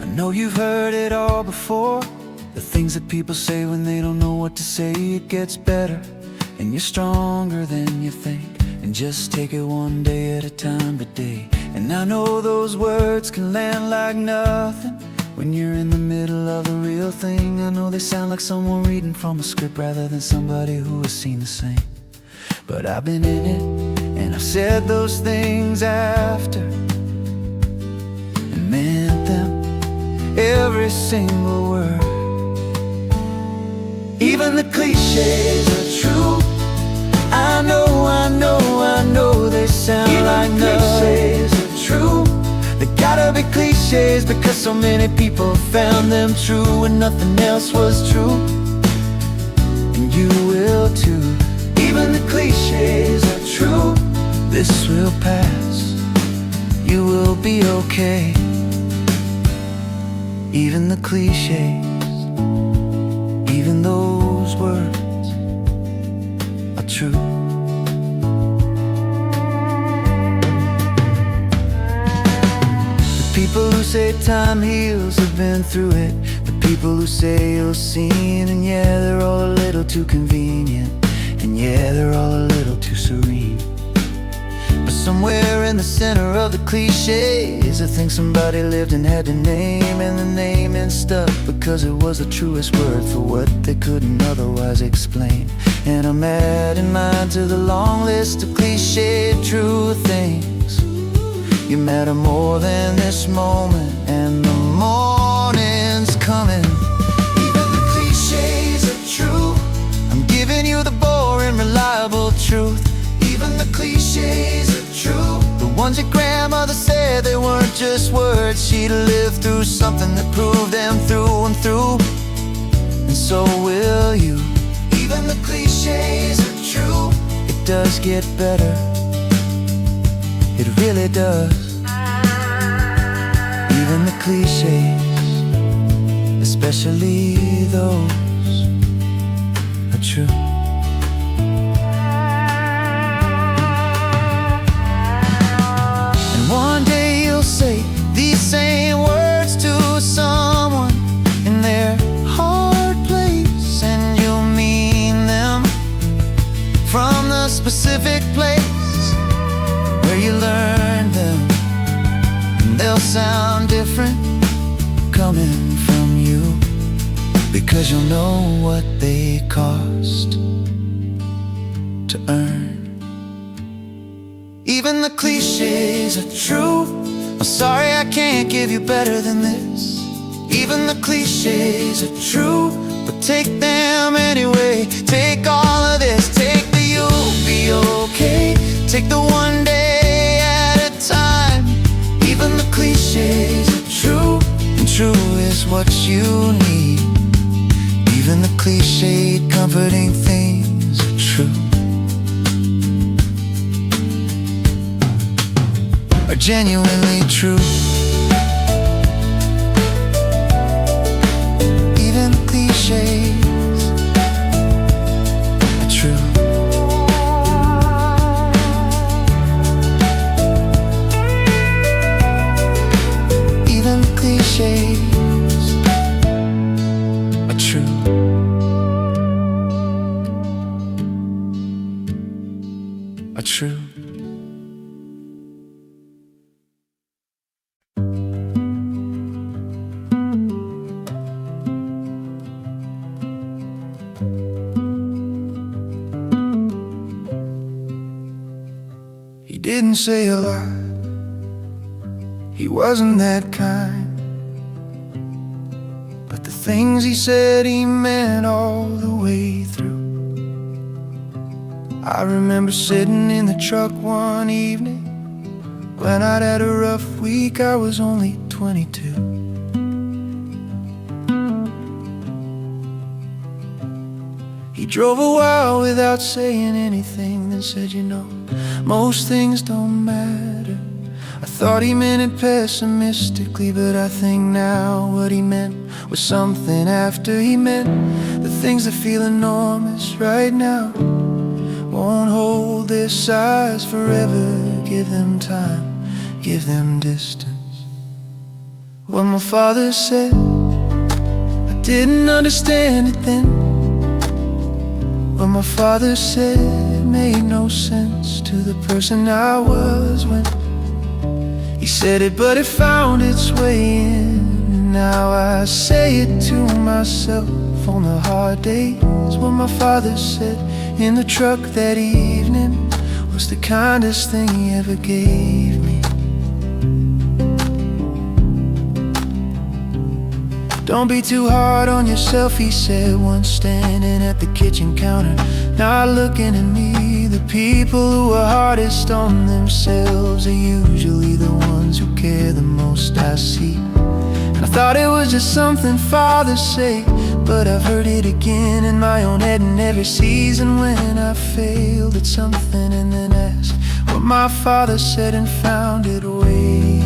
I know you've heard it all before, the things that people say when they don't know what to say. It gets better and you're stronger than you think, and just take it one day at a time today. And I know those words can land like nothing When you're in the middle of the real thing, I know they sound like someone reading from a script rather than somebody who has seen the same. But I've been in it, and I've said those things after and meant them, every single word. Even the cliches are true. I know they sound like cliches are true. They gotta be cliches because so many people found them true and nothing else was true. And you will too. Even the cliches are true. This will pass. You will be okay. Even the cliches, even those words are true. The people who say time heals have been through it. The people who say you'll see it, and yeah, they're all a little too convenient, and yeah, they're all a little too serene. But somewhere in the center of the cliches, I think somebody lived and had to name, and the naming stuck because it was the truest word for what they couldn't otherwise explain. And I'm adding mine to the long list of cliched true things. You matter more than this moment, and the morning's coming. Even the cliches are true. I'm giving you the boring, reliable truth. Even the cliches are true. The ones your grandmother said they weren't just words. She'd lived through something that proved them through and through. And so will you. Even the cliches are true. It does get better. It really does. Even the cliches, especially those, are true. And one day you'll say these same words to someone in their hard place, and you'll mean them from the specific place where you learned them. And they'll sound different coming from you, because you'll know what they cost to earn. Even the cliches are true. I'm sorry I can't give you better than this. Even the cliches are true, but take them anyway. Take all of this, take the you'll be okay. Take the one day at a time. Even the cliches are true, and true is what you need. Even the cliched comforting things are true, are genuinely true. Even the cliches are true. Even the cliches are true. Are true. He didn't say a lot. He wasn't that kind. But the things he said, he meant all the way through. I remember sitting in the truck one evening when I'd had a rough week. I was only 22. He drove a while without saying anything, then said, you know, most things don't matter. I thought he meant it pessimistically, but I think now what he meant was something after. He meant the things that feel enormous right now won't hold their size forever. Give them time, give them distance. What my father said, I didn't understand it then. What my father said made no sense to the person I was when he said it, but it found its way in. And Now I say it to myself on the hard days. What my father said in the truck that evening was the kindest thing he ever gave me. Don't be too hard on yourself, he said once, standing at the kitchen counter, not looking at me. The people who are hardest on themselves are usually the ones who care the most, I see. And I thought it was just something fathers say, but I've heard it again in my own head. And every season when I failed at something and then asked what my father said and found it waiting.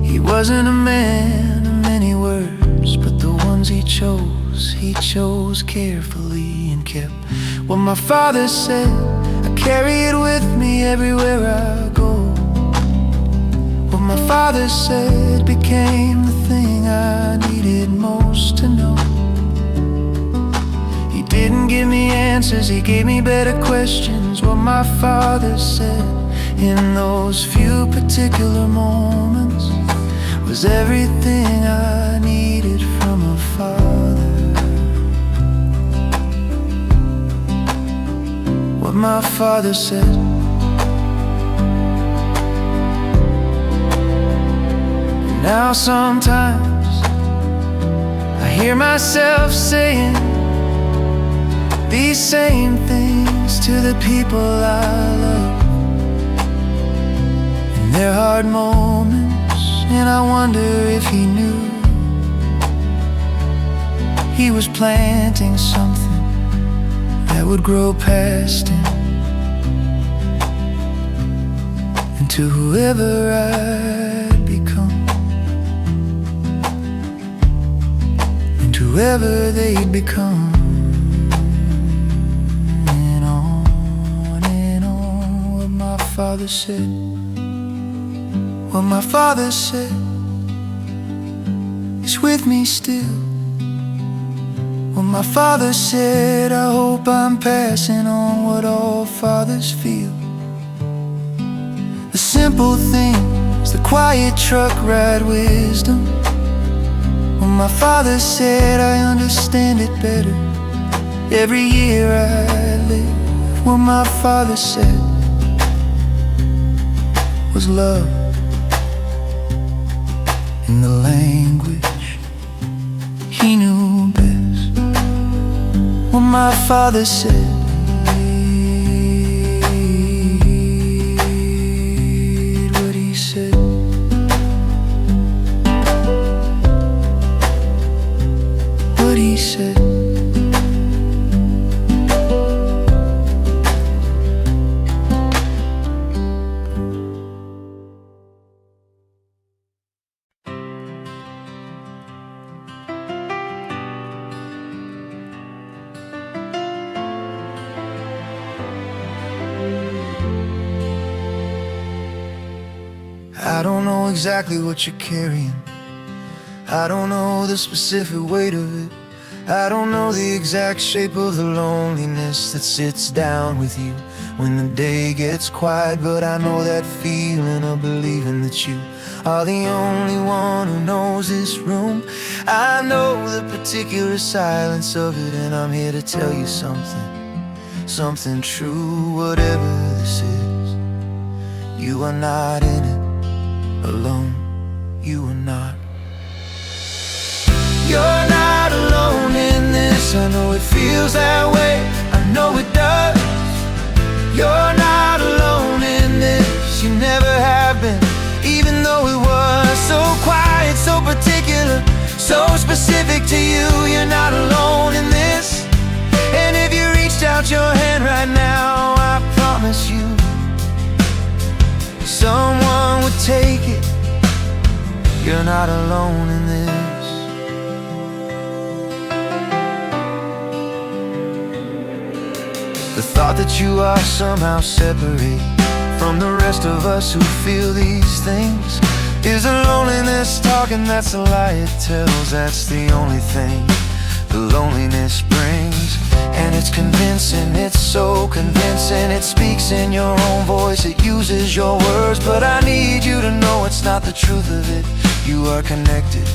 He wasn't a man of many words, but the ones he chose carefully and kept what my father said. I carry it with me everywhere I go. What my father said became the thing I needed most to know. He didn't give me answers, he gave me better questions. What my father said in those few particular moments was everything I needed from a father. What my father said. Now sometimes I hear myself saying these same things to the people I love in their hard moments. And I wonder if he knew he was planting something that would grow past him into whoever I'd become, and whoever they'd become. And on what my father said. What my father said is with me still. What my father said, I hope I'm passing on what all fathers feel. The simple things, the quiet truck ride wisdom. What my father said, I understand it better every year I live. What my father said was love in the language he knew best. What my father said. What he said. What he said. I don't know exactly what you're carrying. I don't know the specific weight of it. I don't know the exact shape of the loneliness that sits down with you when the day gets quiet. But I know that feeling of believing that you are the only one who knows this room. I know the particular silence of it, and I'm here to tell you something true. Whatever this is, you are not in it alone. You are not. You're not alone in this. I know it feels that way, I know it does. You're not alone in this. You never have been, even though it was so quiet, so particular, so specific to you. You're not alone in this. And if you reached out your hand right now, I promise you someone would take it. You're not alone in this. The thought that you are somehow separate from the rest of us who feel these things is a loneliness talking, that's a lie it tells. That's the only thing the loneliness brings. And it's convincing, it's so convincing. It speaks in your own voice, it uses your words. But I need you to know No, it's not the truth of it. You are connected,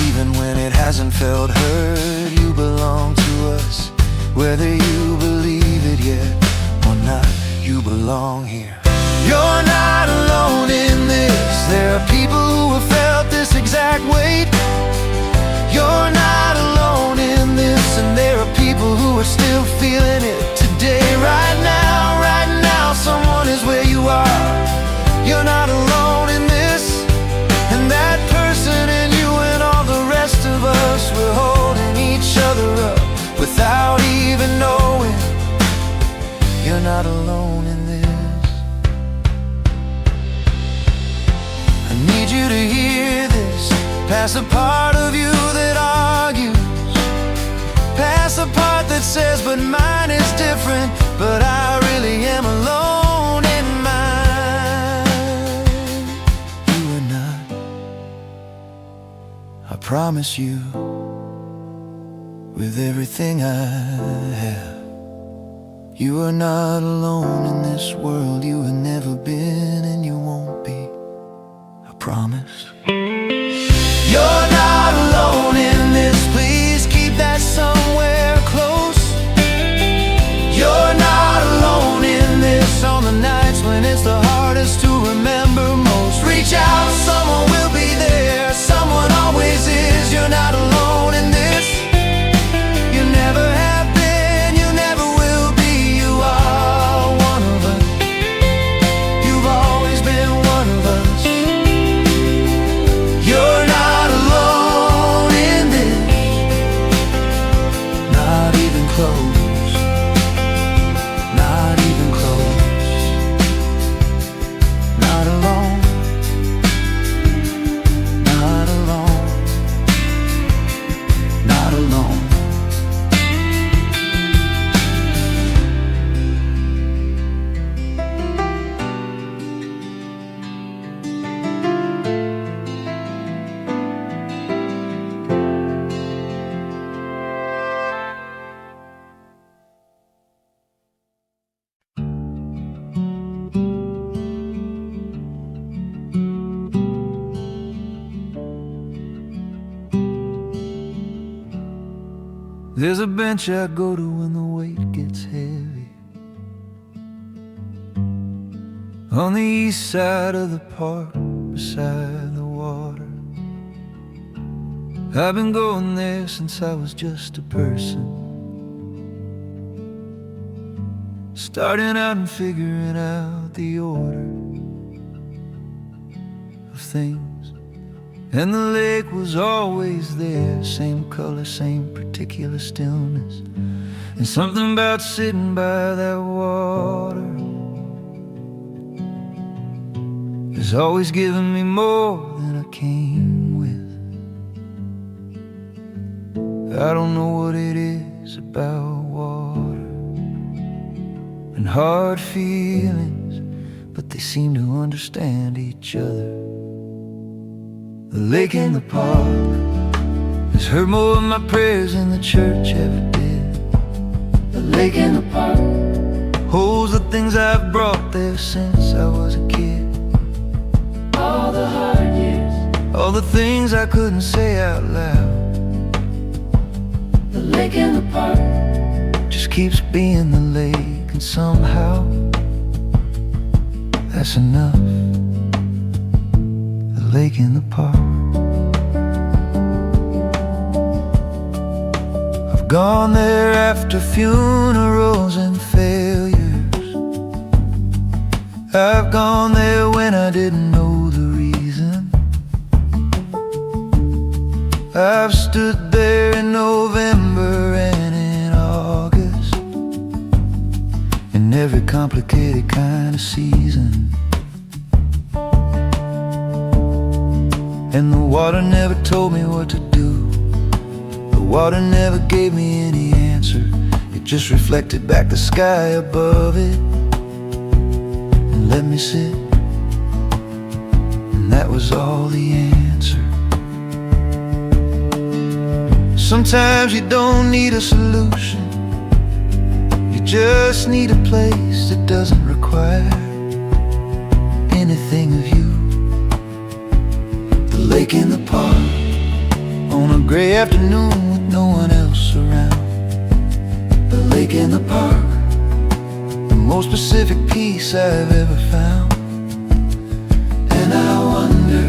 even when it hasn't felt heard. You belong to us, whether you believe it yet or not. You belong here. You're not alone in this. There are people who have felt this exact weight. You're not alone in this, and there are people who are still feeling it today. Right now, someone is where you are. You're not alone in this, and that person in you and all the rest of us, we're holding each other up without even knowing. You're not alone in this. I need you to hear this. Past the part of you that argues, past the part that says, but mine is different. But I really am alone in mine. You are not. I promise you, with everything I have, you are not alone in this world. You have never been, and you won't be. I promise. You're not alone in this. Please keep that somewhere close. You're not alone in this. On the nights when it's the hardest to remember most, reach out, someone will be there. Someone always is. You're not alone in this. You never have been, you never will be. You are one of us. You've always been one of us. You're not alone in this. Not even close. Not even close. Not alone. Not alone. Not alone. There's a bench I go to when the weight gets heavy, on the east side of the park, beside the water. I've been going there since I was just a person, starting out and figuring out the order of things. And the lake was always there, same color, same particular stillness. And something about sitting by that water has always given me more than I came with. I don't know what it is about water and hard feelings, but they seem to understand each other. The lake in the park has heard more of my prayers than the church ever did. The lake in the park holds the things I've brought there since I was a kid. All the hard years, all the things I couldn't say out loud. The lake in the park just keeps being the lake, and somehow that's enough. Lake in the park. I've gone there after funerals and failures. I've gone there when I didn't know the reason. I've stood there in November and in August, in every complicated kind of season. And the water never told me what to do. The water never gave me any answer. It just reflected back the sky above it and let me sit. And that was all the answer. Sometimes you don't need a solution. You just need a place that doesn't require anything of you. gray afternoon with no one else around. The lake in the park, the most Pacific peace I've ever found. And I wonder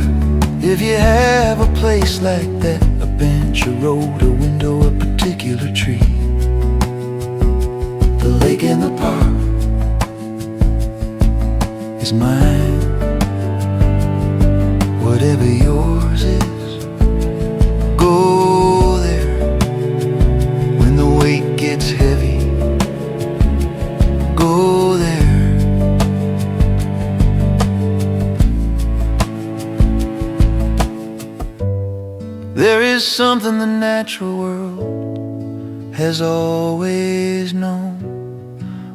if you have a place like that, a bench, a road, a window, a particular tree. The lake in the park is mine. Whatever yours is, go there when the weight gets heavy. Go there. There is something the natural world has always known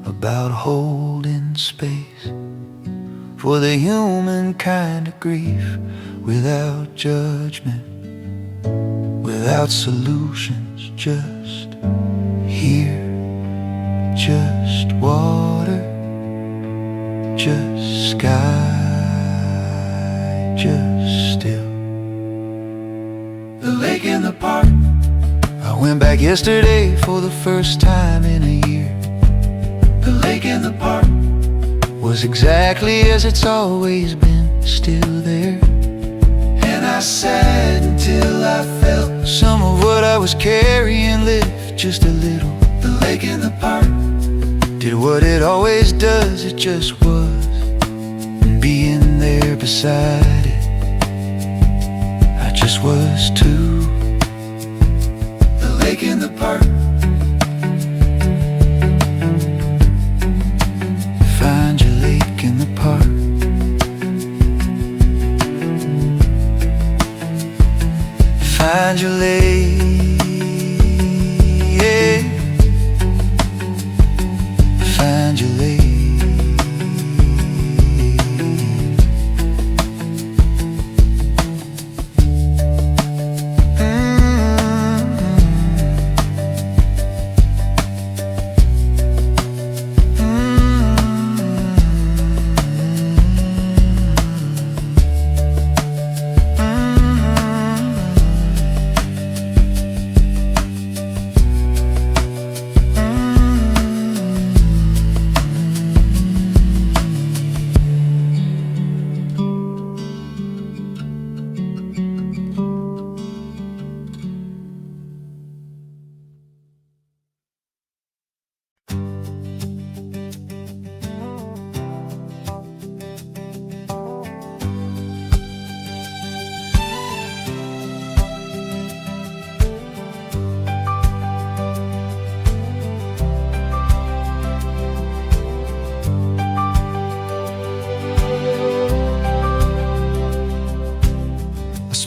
about holding space for the human kind of grief, without judgment, without solutions, just here, just water, just sky, just still. The lake in the park. I went back yesterday for the first time in a year. The lake in the park was exactly as it's always been, still there. And I sat until I felt some of what I was carrying lift just a little. The lake in the park did what it always does, it just was. And being there beside it, I just was too. The lake in the park. Find your lake in the park. Find your lake, yeah. Find your lake.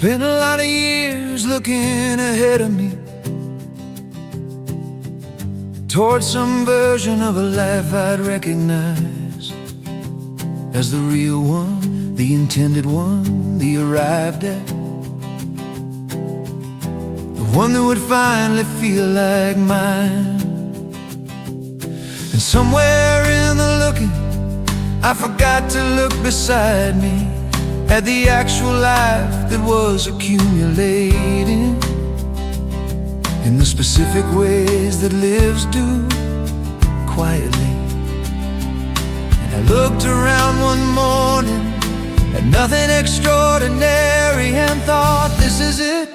Spent a lot of years looking ahead of me towards some version of a life I'd recognize as the real one, the intended one, the arrived at, the one that would finally feel like mine. And somewhere in the looking, I forgot to look beside me at the actual life that was accumulating in the specific ways that lives do, quietly. And I looked around one morning at nothing extraordinary and thought, this is it,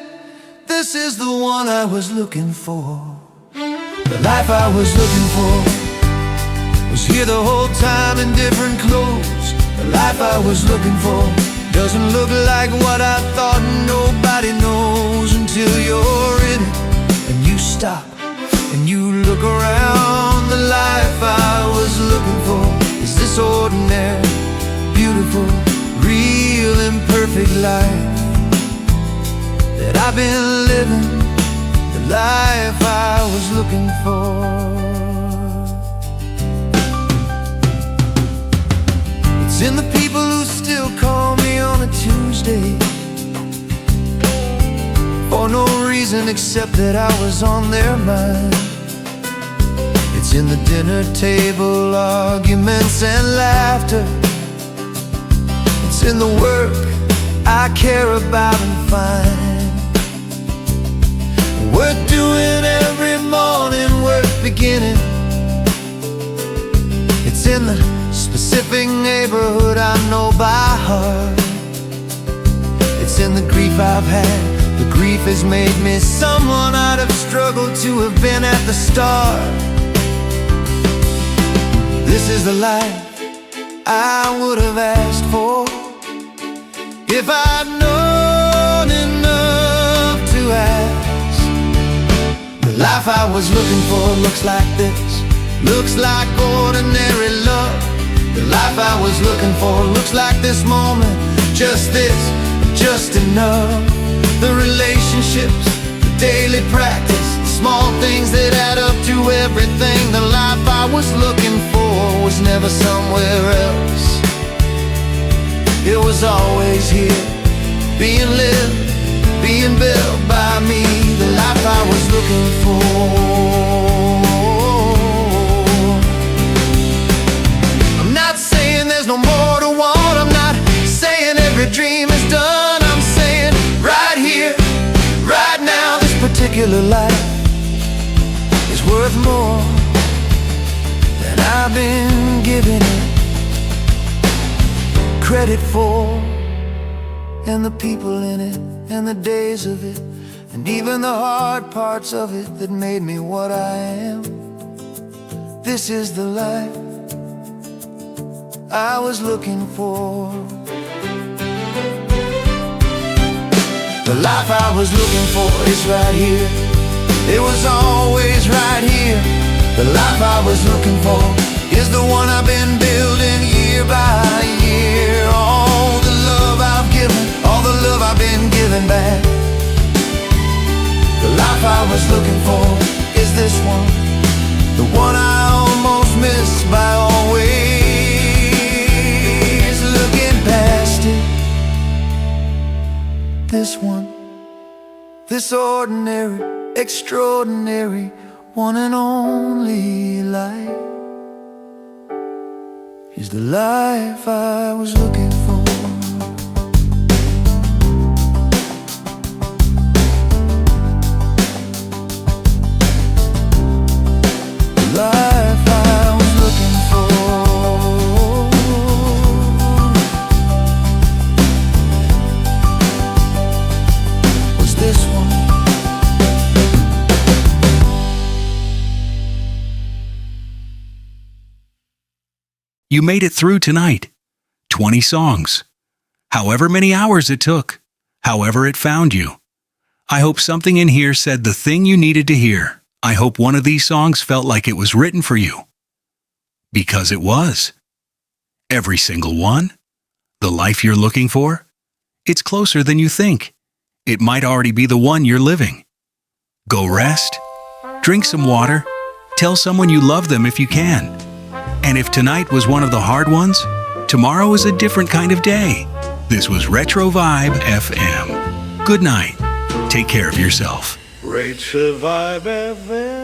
this is the one I was looking for. The life I was looking for was here the whole time in different clothes. The life I was looking for doesn't look like what I thought. Nobody knows until you're in it and you stop and you look around. The life I was looking for is this ordinary, beautiful, real, imperfect life that I've been living. The life I was looking for. It's in the people who still call me on a Tuesday for no reason except that I was on their mind. It's in the dinner table arguments and laughter. It's in the work I care about and find. doing every morning worth beginning. It's in the specific neighborhood I know by heart. It's in the grief I've had. The grief has made me someone I'd have struggled to have been at the start. This is the life I would have asked for if I'd known enough to ask. The life I was looking for looks like this, looks like ordinary love. The life I was looking for looks like this moment, just this, just enough. The relationships, the daily practice, the small things that add up to everything. The life I was looking for was never somewhere else. It was always here, being lived, being built by me. The life I was looking for. I'm not saying there's no more to want. I'm not saying every dream is done. I'm saying right here, right now, this particular life is worth more than I've been giving it credit for. And the people in it, and the days of it, and even the hard parts of it that made me what I am. This is the life I was looking for. The life I was looking for is right here. It was always right here. The life I was looking for is the one I've been building year by year. All the love I've given, all the love I've been giving back. The life I was looking for is this one, the one I almost missed by always looking past it. This one, this ordinary, extraordinary, one and only life is the life I was looking for. The life I was looking for was this one. You made it through tonight. 20 songs. However many hours it took. However it found you. I hope something in here said the thing you needed to hear. I hope one of these songs felt like it was written for you. Because it was. Every single one. The life you're looking for. It's closer than you think. It might already be the one you're living. Go rest. Drink some water. Tell someone you love them if you can. And if tonight was one of the hard ones, tomorrow is a different kind of day. This was Retro Vibe FM. Good night. Take care of yourself. Retro Vibe FM.